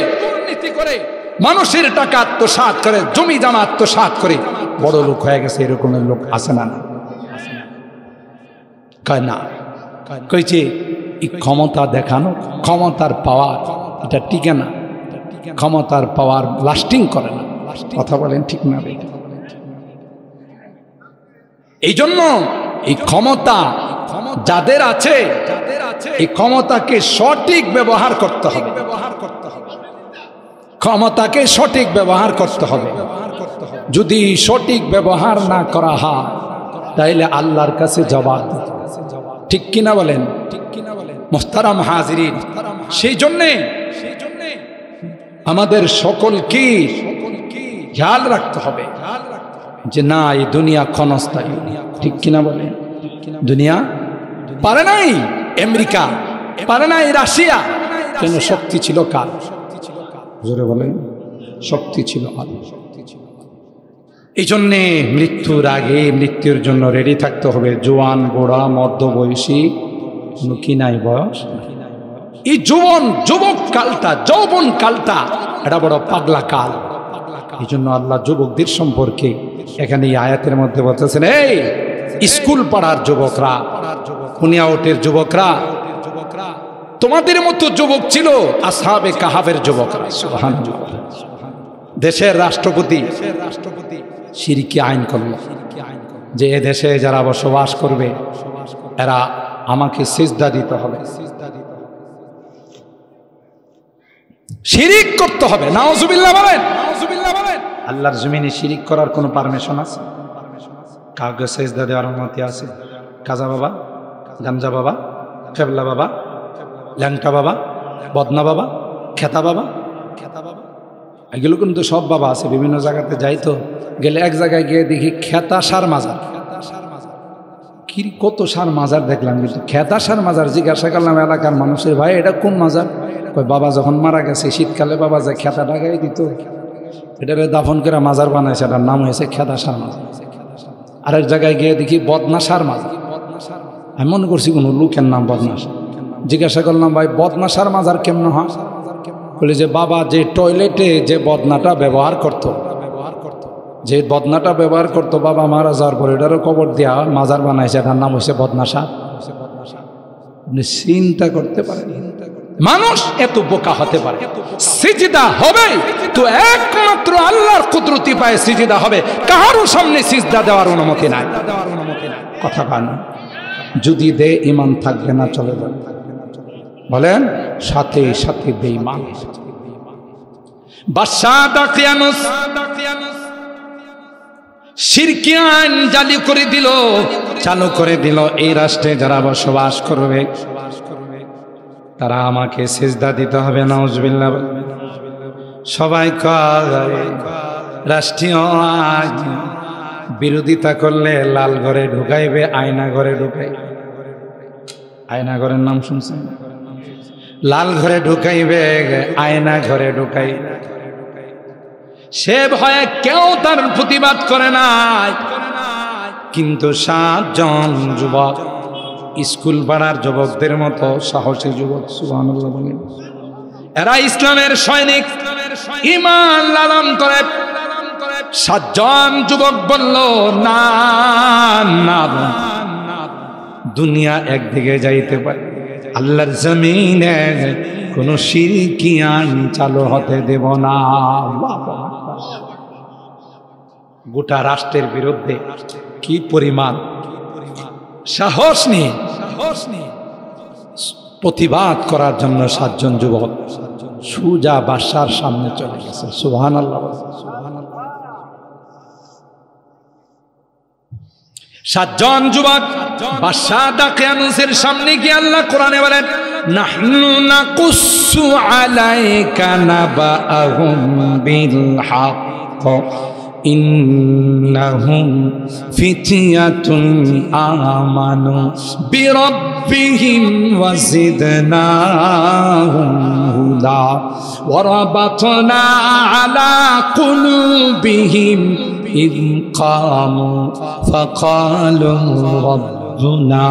মানুষের টাকা আত্মসাৎ করে, জমি জামা আত্মসাৎ করে বড় লোক হয়ে গেছে। এরকমের লোক আছে না? কয় না? কইছে এই ক্ষমতা দেখানো, ক্ষমতার পাওয়ার, এটা টিকে না। ক্ষমতার পাওয়ার লাস্টিং করে না। কথা বলেন ঠিক না? এই জন্য এই ক্ষমতা যাদের আছে, এই ক্ষমতাকে সঠিক ব্যবহার করতে হবে। ক্ষমতাকে সঠিক ব্যবহার করতে হবে। যদি সঠিক ব্যবহার না করা হয় তাইলে আল্লাহর কাছে জবাব দিতে হবে। ঠিক কিনা বলেন? মুহতারাম হাজিরিন, সেই জন্যে আমাদের সকলকে খেয়াল রাখতে হবে যে না, এই দুনিয়া ক্ষণস্থায়ী। ঠিক কিনা বলেন? দুনিয়া পারে নাই আমেরিকা, পারে নাই রাশিয়া, কেন? শক্তি ছিল কার? জোরে বলেন, শক্তি ছিল আল্লাহ। এই জন্যে মৃত্যুর আগে মৃত্যুর জন্য রেডি থাকতে হবে। জোয়ান, বুড়া, মধ্যবয়সী, কোনো কি নাই বয়স। এই যুবক কালটা, যৌবন কালটা এটা বড় পাগলা কাল। এই জন্য আল্লাহ যুবকদের সম্পর্কে এখানে এই আয়াতের মধ্যে বলতেছেন, এই স্কুল পাড়ার যুবকরা, কুনিয়াউটের যুবকরা, তোমাদের মতো যুবক ছিল আসহাবে কাহাফের যুবকরা। সুবহানাল্লাহ। দেশের রাষ্ট্রপতি শিরকি আইন করল যে এ দেশে যারা বসবাস করবে এরা আমাকে সিজদা দিতে হবে, শিরিক করতে হবে। নাউজুবিল্লাহ বলেন। আল্লাহর জমিনে শিরিক করার কোনো পারমিশন আছে? কাউকে সিজদা দেওয়ার অনুমতি আছে? কাজা বাবা, গাঞ্জা বাবা, কেবলা বাবা, ল্যাংটা বাবা, বদনা বাবা, খেতা বাবা, এগুলো কিন্তু সব বাবা আছে। বিভিন্ন জায়গাতে যাই তো, গেলে এক জায়গায় গিয়ে দেখি খেতা সার মাজার, কি কত সার মাজার দেখলাম, কিন্তু খেতা সার মাজার। জিজ্ঞাসা করলাম এলাকার মানুষের, ভাই এটা কোন মাজার? বাবা যখন মারা গেছে শীতকালে বাবা যে খেতা ডাকাই দিত, এটারে দাফন করে মাজার বানাইছে, এটার নাম হয়েছে খেতা সার মাজার। আরেক জায়গায় গিয়ে দেখি বদনা সার মাজার। আমি মনে করছি কোনো লোকের নাম বদনা সার। জিজ্ঞাসা করলাম, ভাই বদনা সার মাজার কেমন হয়? বলে যে বাবা যে টয়লেটে যে বদনাটা ব্যবহার করত, বাবা মারা যাওয়ার পরে এটারও কবর দেওয়া মাজার বানাইছে, এটার নাম হয়েছে বদনা সার। আপনি চিন্তা করতে পারেন মানুষ এত বোকা হতে পারে? সিজদা হবে তো একমাত্র আল্লাহর কুদরতি পায়ে সিজদা হবে, কারোর সামনে সিজদা দেওয়ার অনুমতি নাই। কথা পান, যদি দে ঈমান থাকবে না, চলে যাবে। বলেন সাথে সাথে বেঈমান। বাদশাহ দাকিয়ানুস শিরকি আইন চালু করে দিল। এই রাষ্ট্রে যারা বসবাস করবে তারা আমাকে সিজদা দিতে হবে। নাউজুবিল্লাহ। সবাই রাষ্ট্রীয় আইন বিরোধিতা করলে লাল ঘরে ঢুকাইবে, আয়না ঘরে ঢুকাইবে। আয়না ঘরের নাম শুনছেন? লাল ঘরে ঢুকাইবে, আয়না ঘরে ঢুকাইবে। সে ভয়ে কেউ তার প্রতিবাদ করে নাই। কিন্তু 7 জন যুবক, স্কুল পাড়ার যুবকদের মতো সাহসী যুবক, সুবহানাল্লাহ বলেন, এরা ইসলামের সৈনিক, ঈমান লালন করে। 7 জন যুবক বলল, না না, দুনিয়া একদিকে যাইতে পারে, আল্লাহর জমিনে কোন শিরকি আইন চালু হতে দেব না। গোটা রাষ্ট্রের বিরুদ্ধে কি পরিমাণ সাহস নিয়ে প্রতিবাদ করার জন্য 7 জন যুবক সুজা বাদশার সামনে চলে গেছে। সুবহানাল্লাহ। 7 জন যুবক বাদশাহ দাকিয়ানুসের সামনে গিয়ে আল্লাহ কোরআনে বলেন, নাহনু নাকুসু আলাইকা নাবাআহুম বিল হক ইন্নাহুম ফিতয়াতুন আমানু বিরাব্বিহিম ওয়াজিদনাহুম হুদা ওয়া রাবাতনা আলা কুলুবিহিম إذ قاموا فقالوا ربنا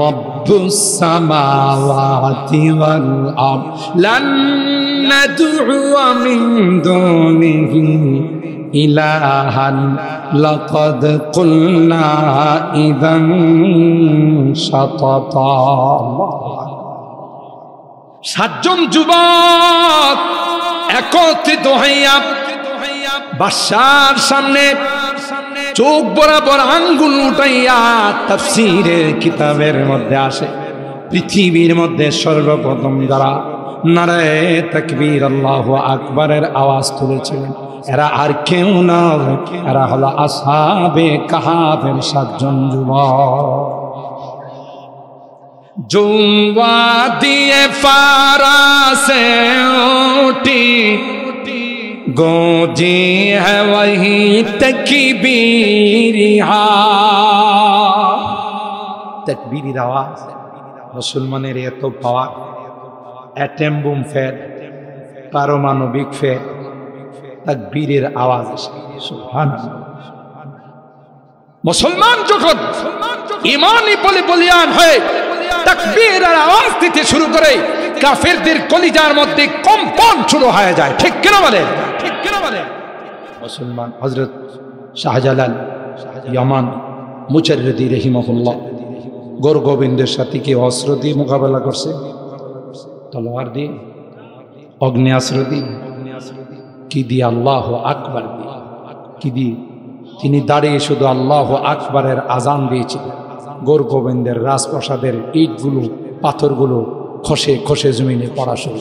رب السماوات والأرض لن ندعو من دونه إلها لقد قلنا إذا شططا। 7 জন যুবক একত্রিত হইয়া বাদশার সামনে চোখ বরাবর আঙ্গুল উঠাইয়া তাফসীরের কিতাবের মধ্যে আসে, পৃথিবীর মধ্যে সর্বপ্রথম যারা নারায়ে তাকবীর আল্লাহু আকবারের আওয়াজ তুলেছিলেন এরা আর কেউ না, এরা হলো আসহাবে কাহাফের 7 জন যুবক। জুয়া দিয়ে ফারাসে উঠি गोजी है वही तकबीरी तकबीरी आवाज। मुसलमाনের এত পাওয়ার, অ্যাটম বুম ফের, পারমাণবিক ফের, তাকবীরের আওয়াজ। সুবহানাল্লাহ। মুসলমান যখন ঈমানি বলে বলিয়ান হয়ে তাকবীরের আওয়াজ দিতে শুরু করে, কাফেরদের কলিজার মধ্যে কম্পন শুরু হয়ে যায়। ঠিক কিনা বলেন? ঠিক কিনা বলেন? মুসলমান হযরত শাহজালাল ইয়ামান মুজাররিদি রাহিমাহুল্লাহ গোর গোবিন্দের সাথে কি অস্ত্র দিয়ে মোকাবেলা করছে? তলোয়ার দিয়ে, অগ্নেয়াস্ত্র দিয়ে, কি দিয়ে? আল্লাহ আকবার দিয়ে। কি দিয়ে? তিনি দাঁড়িয়ে শুধু আল্লাহ আকবারের আজান দিয়েছিলেন। গোর গোবিন্দের রাজপ্রাসাদের ইটগুলো, পাথরগুলো খসে খসে জমিনে পড়া শুরু।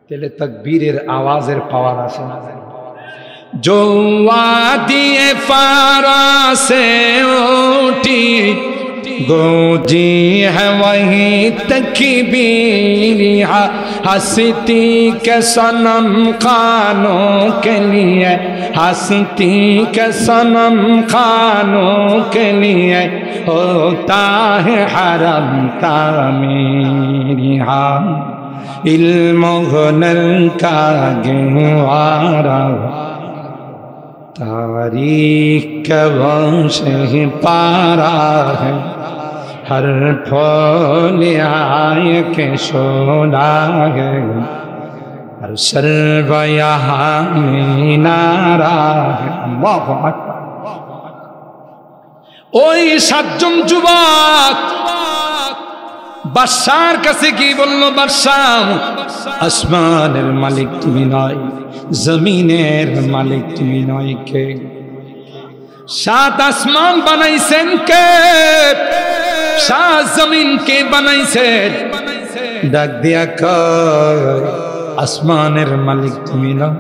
তাহলে তাকবীরের আওয়াজের পাওয়ার আছে না? जो वादी फारा से उठी गूंजी है वही तकबीर, हंसती के सनम खानों के लिए, हंसती के सनम खानों के लिए होता है हरम तामीर, इल्म हुनर का गहवारा तारीख का वंश पारा है, हर फूल आए के शोला है, हर सर्व यहाँ मीनारा है। अल्लाह अकबर। ওই সাতজন যুবক বাদশার কাছে কি বলল? বাদশাহ, আসমানের মালিক তুমি নয়, জমিনের মালিক তুমি নয়, কে? সাত আসমান বানাইছেন কে? সাত জমিন কে বানাইছেন? ডাক দিয়া কয়, আসমানের মালিক তুমি নয়,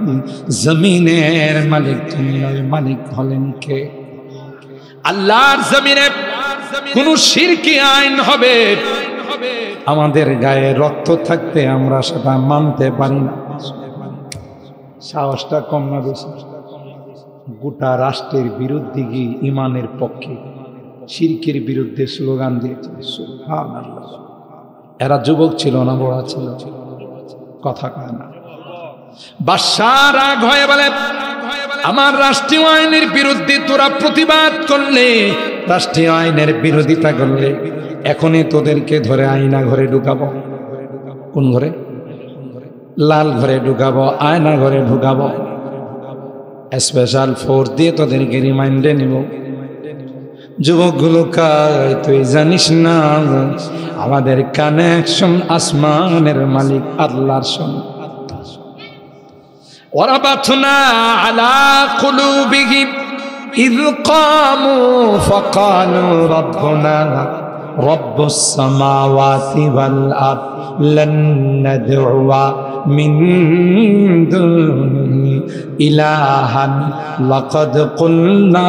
জমিনের মালিক তুমি নয়, মালিক হলেন কে? আল্লাহর জমিনে কোন শিরকি আইন হবে, আমাদের গায়ে রক্ত থাকতে আমরা সেটা মানতে পারি না। সাহসটা কম না বেশি? গোটা রাষ্ট্রের বিরুদ্ধে গিয়ে ইমানের পক্ষে শিরকের বিরুদ্ধে স্লোগান দিয়েছে। সুবহানাল্লাহ। এরা যুবক ছিল না বড় ছিল? কথা কয় না। বাদশা রাগ হয়ে বলে, আমার রাষ্ট্রীয় আইনের বিরুদ্ধে তোরা প্রতিবাদ করলে, রাষ্ট্রীয় আইনের বিরোধিতা করলে, এখনই তোদেরকে ধরে আয়না ঘরে ঢুকাবো। কোন ঘরে? লাল ঘরে ঢুকাবো, আয়না ঘরে ঢুকাবো, স্পেশাল ফোর্স দিয়ে তোদেরকে রিমাইন্ডে নিব। যুবকগুলো কয়, তুই জানিস না আমাদের কানেকশন আসমানের মালিক আল্লাহর সঙ্গে। وربطنا على قلوبهم إذ قاموا فقالوا ربنا رب السماوات والأرض لن ندعو من دونه إلها لقد قلنا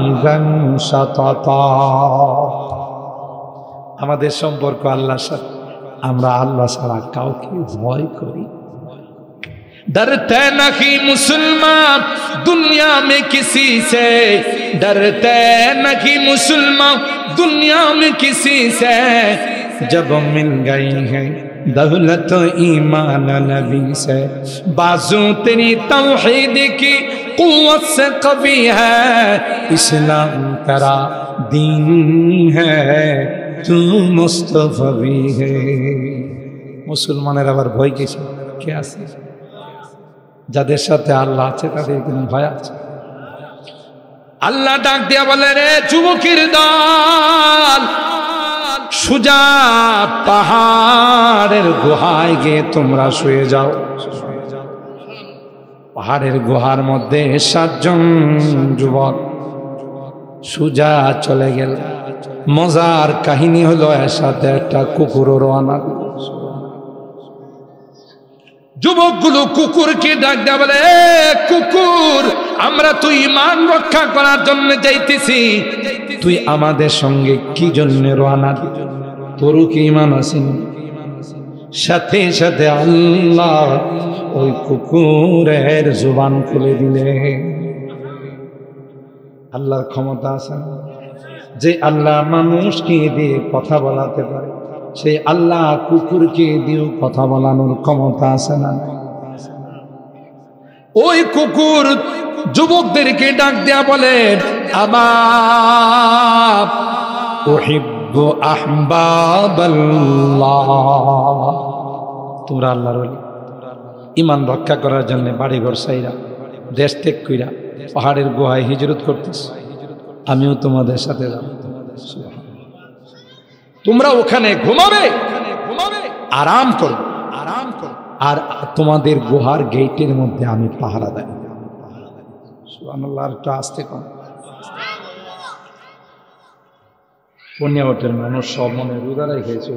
إذا شططا। আমাদের সম্পর্ক আল্লাহর সাথে, আমরা আল্লাহ ছাড়া কাউকে ভয় করি। डरते नहीं मुसलमान दुनिया में किसी से, डरते नहीं मुसलमान दुनिया में किसी से, जब मिल गई है दौलत ईमान नबी से, बाजू तेरी तौहीद की कुव्वत से कवी है, इस्लाम तेरा दीन है, तू मुस्तफवी है। मुसलमानेर आबार भय किसे? কে আছে? যাদের সাথে আল্লাহ আছে তাদের কোনো ভয় আছে? আল্লাহ ডাক দিয়া বলে, রে যুবকের দল, সুজা পাহাড়ের গুহায় গিয়ে তোমরা শুয়ে যাও। পাহাড়ের গুহার মধ্যে সাতজন যুবক সুজা চলে গেল। মজার কাহিনী হলো, এর সাথে একটা কুকুরও রওনা। যুবকগুলো কুকুরকে ডাক দেয়া বলে, কুকুর, আমরা তুই ইমান রক্ষা করার জন্য যাইতেছি, তুই আমাদের সঙ্গে কি জন্য রওনা? তোর কি ইমান আছে? সাথে সাথে আল্লাহ ওই কুকুরের জবান খুলে দিলে। আল্লাহর ক্ষমতা আছে যে আল্লাহ মানুষকে দিয়ে কথা বলাতে পারে, সেই আল্লাহ কুকুরকে দিয়েও কথা বলানোর ক্ষমতা আছে না? ওই কুকুর যুবকদেরকে ডাক দেয়া বলে, আবা উহিব্বু আহবাবাল্লাহ, তোমরা আল্লাহর ওলি, ঈমান রক্ষা করার জন্য বাড়িঘর ছাইরা দেশ ত্যাগ কইরা পাহাড়ের গুহায় হিজরত করতেছ, আমিও তোমাদের সাথে যাব। তোমরা ওখানে ঘুমাবে, আরাম করবে, আর তোমাদের গুহার গেটের মধ্যে আমি পাহারা দেব। সুবহানাল্লাহ। একটু আসতে কম। পনিয়াওয়াটের মানুষ সব মনে রোজা রেখেছে,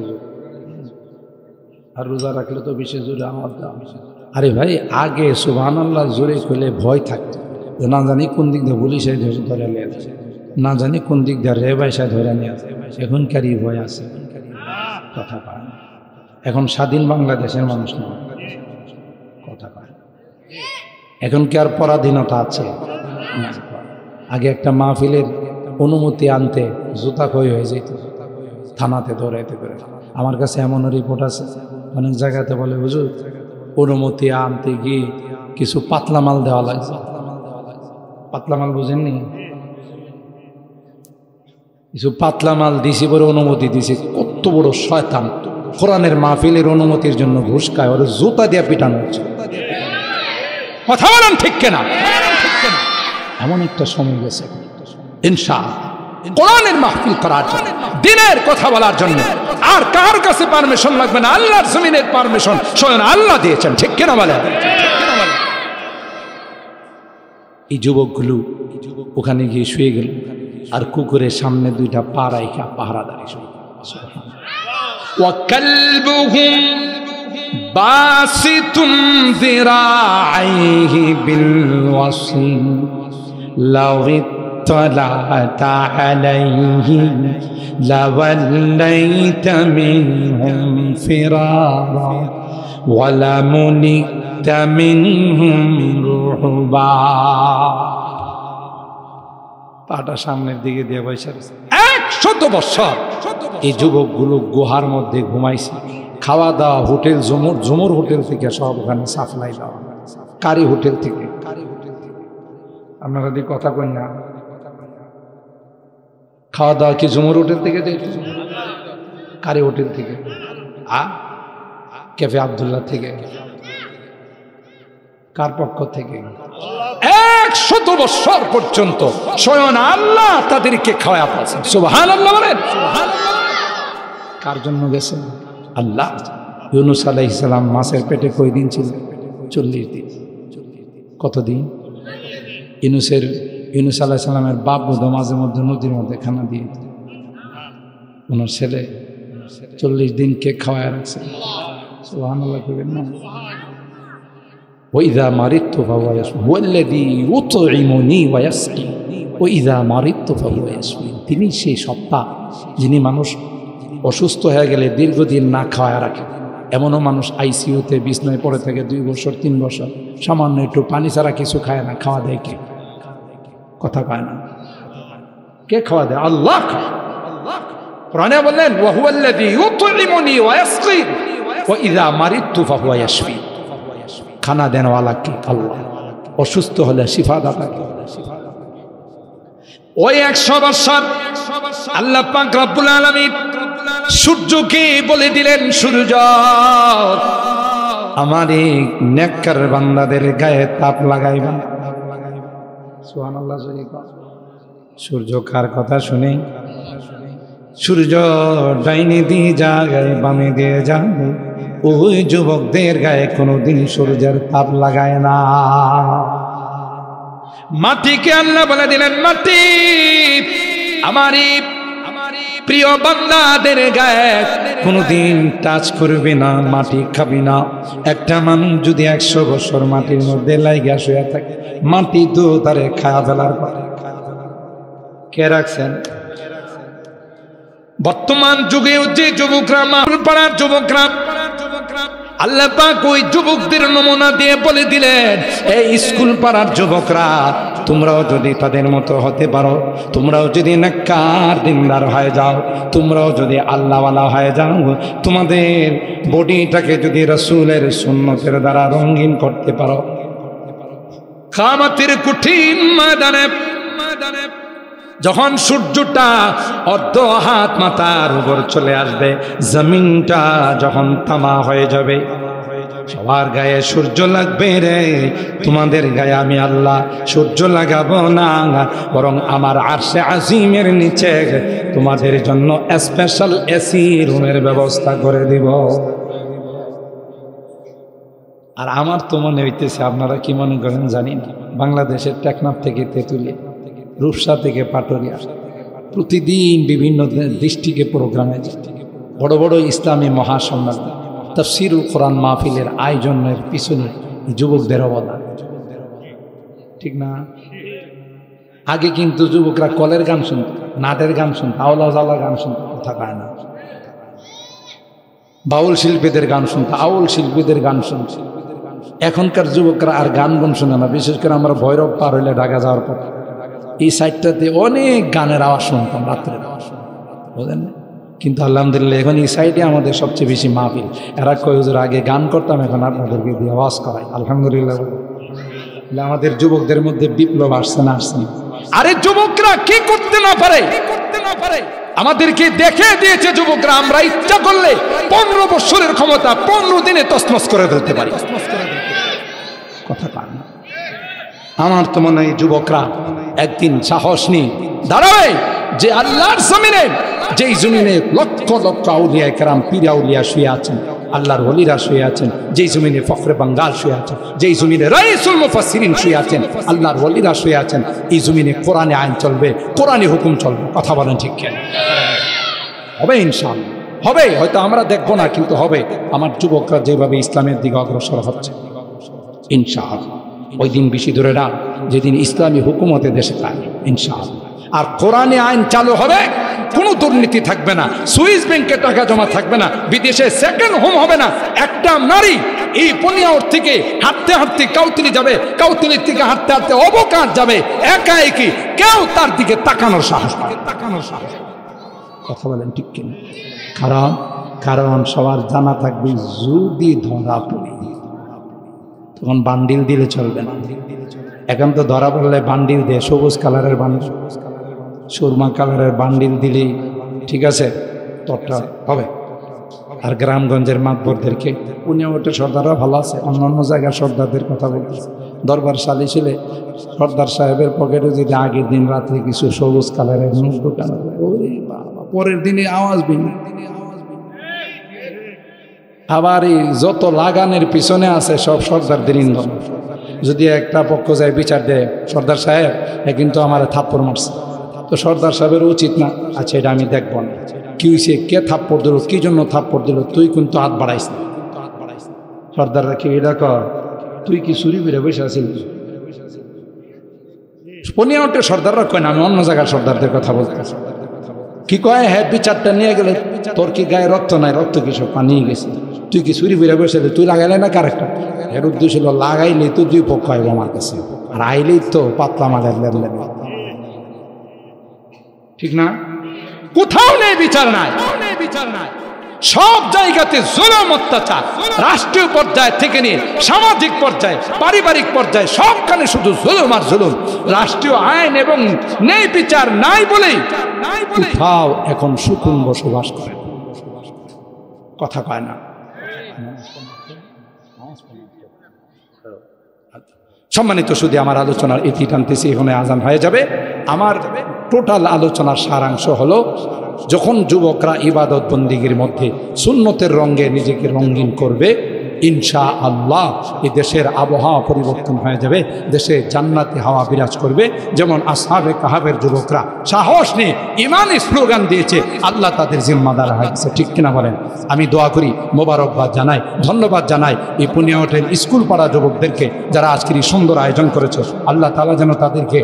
আর রোজা রাখলে তো বেশি জোরে আমার দাম। আরে ভাই, আগে সুবহানাল্লাহ জোরে খুলে ভয় থাকতো, না জানি কোন দিক দিয়ে পুলিশে ধরে নিয়ে আসে, না জানি কোন দিক দিয়ে রেবাইসা ধরে নিয়ে আসে। এখনকারই ভয় আছে, কথা পায়। এখন স্বাধীন বাংলাদেশের মানুষ না, কথা পায়। এখন কি আর পরাধীনতা আছে? আগে একটা মাহফিলের অনুমতি আনতে জুতা ক্ষয় হয়ে যেত, থানাতে দৌড়াইতে করে। আমার কাছে এমনও রিপোর্ট আছে, অনেক জায়গাতে বলে হুজুর অনুমতি আনতে গিয়ে কিছু পাতলা মাল দেওয়া লাগছে। পাতলা মাল বুঝেননি? কিছু পাতলা মাল দিছি বলে অনুমতি দিছি। কত বড় শয়তান! কোরআনের মাহফিলের অনুমতির জন্য ঘুষ খায়, ওর জুতা দিয়ে পিটানো হচ্ছে। কথা বলেন ঠিক কিনা? এমন একটা সময় গেছে ইনশাআল্লাহ কোরআনের মাহফিল করার জন্য, দ্বীনের কথা বলার জন্য। আর কার কাছে পারমিশন লাগবে না? আল্লাহর জমিনের পারমিশন স্বয়ং আল্লাহ দিয়েছেন, ঠিক কিনা বলেন? এই যুবকগুলো ওখানে গিয়ে শুয়ে গেল, আর কুকুরের সামনে দুইটা পা রাইখা পাহারাদারি শুয়ে। وكلبهم باسط ذراعيه بالوصل لو اطلعت عليه لوليت منهم فرارا ولملئت منهم رعبا। পাটা সামনের দিকে দিয়ে বসে 100 বছর এই যুবকগুলো গুহার মধ্যে ঘুমাইছে। খাওয়া দাওয়া হোটেল জমর হোটেল থেকে সব ওখানে সাপ্লাই দেওয়া, কারি হোটেল থেকে। আপনারা যদি কথা কই না, খাওয়া দাওয়া কি জমর হোটেল থেকে দেয়? কারি হোটেল থেকে, ক্যাফে আব্দুল্লাহ থেকে, কার পক্ষ থেকে? 100 বছর পর্যন্ত স্বয়ং আল্লাহ তাদেরকে খাওয়া পাচ্ছেন। সুবহানাল্লাহ বলেন। কার জন্য গেছে? আল্লাহ। ইউনূস আলাইহিস সালাম মাছের পেটে কয়দিন ছিল? 40 দিন। কতদিন? ইউনূস আলাইহিস সালামের বাপ বোধ মাঝে মধ্যে নদীর মধ্যে খানা দিয়ে ওনার ছেলে 40 দিন কে খাওয়ায় রাখছে। সুবহানাল্লাহ কইবেন না? وإذا مرضت فهو يشفين هو الذي يطعمني ويسقي وإذا مرضت فهو يشفين। তিনি সেই সত্তা যিনি মানুষ অসুস্থ হয়ে গেলে দীর্ঘদিন না খাওয়া রাখে। এমনও মানুষ আইসিইউতে বিছনায় পড়ে থাকে 2 বছর 3 বছর, সামান্য একটু পানি ছাড়া কিছু খায় না। খাওয়া দেয় কে? কথা কয় না। কে খাওয়া দেয়? আল্লাহ। কোরআনে বললেন ওয়া হুয়াল্লাযী ইউত'ইমুনি ওয়া ইয়াসকিন ওয়া ইযা মারিদতু ফাহুয়া ইয়াশফিন। খানা দেনওয়ালা কে? আল্লাহ। অসুস্থ হলে শিফা দাতা কে? ওই 100 বছর আল্লাহ পাক রব্বুল আলামিন সূর্যকে বলে দিলেন, সূর্য আমার এই নেককার বান্দাদের গায়ে তাপ লাগাইবা। সুবহানাল্লাহ। সূর্য কার কথা শুনে? সূর্য ডাইনে দিয়ে যায়, বামে দিয়ে যাবে, ওই যুবকদের গায়ে কোনোদিন সূর্যের তাপ লাগায় না। মাটিকে আল্লাহ বলে দিলেন, মাটি আমারই প্রিয় বান্দাদের গায়ে কোনোদিন টাচ করবে না, মাটি খাবি না। একটা মানুষ যদি 100 বছর মাটির মধ্যে লাইগা শুয়ে থাকে, মাটি তো তারে খায়া ফেলার পরে। কে রাখছেন? বর্তমান যুগে যে যুবকরা, পাড়ার যুবকরা, আল্লাহ পাক ওই যুবকদের নমুনা দিয়ে বলে দিলেন, এই স্কুল পাড়ার যুবকরা, তোমরাও যদি তাদের মতো হতে পারো, তোমরাও যদি নেককার দিনদার হয়ে যাও, তোমরাও যদি আল্লাহওয়ালা হয়ে যাও, তোমাদের বডিটাকে যদি রাসূলের সুন্নতের দ্বারা রঙিন করতে পারো, কিয়ামতের কঠিন ময়দানে যখন সূর্যটা অর্ধ হাত মাথার উপর চলে আসবে, জমিনটা যখন তামা হয়ে যাবে, সবার গায়ে সূর্য লাগবে রে, তোমাদের গায়ে আমি আল্লাহ সূর্য লাগাবো না, বরং আমার আরশে আজিমের নিচে তোমাদের জন্য স্পেশাল এসি রুমের ব্যবস্থা করে দিব। আর আমার তো মনে হইতেছে, আপনারা কি মনে করেন জানি না, বাংলাদেশের টেকনাফ থেকে তেঁতুলিয়া, রূপসা থেকে পাটুরিয়া, প্রতিদিন বিভিন্ন ডিস্ট্রিক্টে প্রোগ্রামে বড় বড় ইসলামী মহাসম্মেলন, তাফসীরুল কোরআন মাহফিলের আয়োজনের পিছনে যুবকদের অবদান, ঠিক না? আগে কিন্তু যুবকরা কলের গান শুনত, নাটের গান শুনত, আওলা জালা গান শুনত, কথা পায় না, বাউল শিল্পীদের গান শুনত, আউল শিল্পীদের গান শুনত। এখনকার যুবকরা আর গান গুন শুনে না, বিশেষ করে আমরা ভৈরব পার হইলে ঢাকা যাওয়ার পর এই সাইডটাতে অনেক গানের আওয়াজ শুনতাম, রাত্রের আওয়াজ, বুঝলেন না? কিন্তু আলহামদুলিল্লাহ এখন এই সাইডে আমাদের সবচেয়ে বেশি মাহফিল। এরা কয় হুজুর আগে গান করতাম, এখন আপনাদেরকে দিয়ে আওয়াজ করাই। আলহামদুলিল্লাহ, আমাদের যুবকদের মধ্যে বিপ্লব আসছে না, আসছে না? আরে যুবকরা কি করতে না পারে, আমাদেরকে দেখে দিয়েছে যুবকরা, আমরা ইচ্ছা করলে 15 বছরের ক্ষমতা 15 দিনে তছনছ করে ফেলতে পারি। কথা পান না? আমার তো মনে হয় যুবকরা একদিন সাহস নিয়ে দাঁড়াবে যে আল্লাহর জমিনে, যেই জমিনে লক্ষ লক্ষ আউলিয়া কেরাম পীর আউলিয়া শুয়ে আছেন, আল্লাহর ওলিরা শুয়ে আছেন, যেই জমিনে ফখরে বাঙ্গাল শুয়ে আছেন, যেই জমিনে রাইসুল মুফাসসিরিন শুয়ে আছেন, আল্লাহর ওলিরা শুয়ে আছেন, এই জমিনে কোরআনে আইন চলবে, কোরআনে হুকুম চলবে। কথা বলেন ঠিক কেন? হবে ইনশাআল্লাহ, হবে। হয়তো আমরা দেখবো না, কিন্তু হবে। আমার যুবকরা যেভাবে ইসলামের দিকে অগ্রসর হচ্ছে, ইনশাআল্লাহ ওই দিন বেশি দূরে না, যেদিন ইসলামী হুকুমতে দেশে থাকে, ইনশাআল্লাহ। আর কোরআনে আইন চালু হবে, কোনো দুর্নীতি থাকবে না, সুইস ব্যাংকে টাকা জমা থাকবে না, বিদেশে সেকেন্ড হোম হবে না। একটা নারী এই পনিয়াওর থেকে হাঁটতে হাঁটতে কাউতলি যাবে, কাউতলির থেকে হাঁটতে হাঁটতে অবকাশ যাবে, একা একই, কেউ তার দিকে তাকানোর সাহস পাবে, তাকানোর সাহস। কথা বলেন ঠিক কিনা? কারণ সবার জানা থাকবে, যদি ধরা পড়ে তখন বান্ডিল দিলে চলবে না। এখন তো ধরা পড়লে বান্ডিল দিয়ে, সবুজ কালারের বান্ডিল, সুরমা কালারের বান্ডিল দিলেই ঠিক আছে, তরটা হবে। আর গ্রামগঞ্জের মাতবরদেরকে, পুনিয়াওয়াটের সর্দাররা ভালো আছে, অন্য অন্য জায়গার সর্দারদের কথা বলতেছে। দরবার সালিশিলে সর্দার সাহেবের পকেটে যদি আগের দিন রাত্রে কিছু সবুজ কালারের নোট ঢোকানো, ওরে বাবা, পরের দিনে আওয়াজ ভিন্ন। আবার এই যত লাগানের পিছনে আছে সব সর্দারদের ইন্ধন। যদি একটা পক্ষ যায় বিচার দেয়, সর্দার সাহেব কিন্তু আমার থাপ্পড় মারছে, তো সর্দার সাহেবের উচিত না, আচ্ছা এটা আমি দেখব না, কি হয়েছে, কে থাপ্পড় দিল, কি জন্য থাপ্পড় দিল, তুই কিন্তু হাত বাড়াইস না। সর্দাররা কি এটা কর, তুই কি চুরি করে বসে আছিস? পনিয়াওটে সর্দাররা কয় না, আমি অন্য জায়গার সর্দারদের কথা বলতেছি। কি কয়, হ্যাঁ বিচারটা নিয়ে গেলে তোর কি গায়ে রক্ত নাই, রক্ত কি সব পানিয়ে গেছে, তুই কি চুরি করে বসে, তুই লাগাইলে না কারেক্টটা? এর উদ্দেশ্য হলো লাগাইলে তো দুই পক্ষ আইব আমার কাছে, আর আইলেই তো পাতলা মালের লেনদেন, ঠিক না? কোথাও নেই বিচার, নাই বিচার নাই, সব জায়গাতে জুলুম অত্যাচার, রাষ্ট্রীয় পর্যায় থেকে নিয়ে সামাজিক পর্যায়ে, পারিবারিক পর্যায়ে, সবখানে শুধু জুলুম আর জুলুম। রাষ্ট্রীয় আইন এবং ন্যায় বিচার নাই বলেই কোথাও এখন সুকুন বসবাস করে, কথা কয় না। সম্মানিত শুধু আমার আলোচনার ইতি টানতেছি, এখানে আজান হয়ে যাবে। আমার টোটাল আলোচনার সারাংশ হলো, যখন যুবকরা ইবাদত বন্দিগির মধ্যে সুন্নতের রঙে নিজেকে রঙিন করবে, ইনশাআল্লাহ এই দেশের আবহাওয়া পরিবর্তন হয়ে যাবে, দেশে জান্নাতি হাওয়া বিরাজ করবে। যেমন আসহাবে কাহাবের যুবকরা সাহস নিয়ে ইমানি স্লোগান দিয়েছে, আল্লাহ তাদের জিম্মাদার হয়ে গেছে, ঠিক কিনা বলেন? আমি দোয়া করি, মোবারকবাদ জানাই, ধন্যবাদ জানাই এই পুনিয়াওয়াটের স্কুল পাড়া যুবকদেরকে, যারা আজকের এই সুন্দর আয়োজন করেছে। আল্লাহ তাআলা যেন তাদেরকে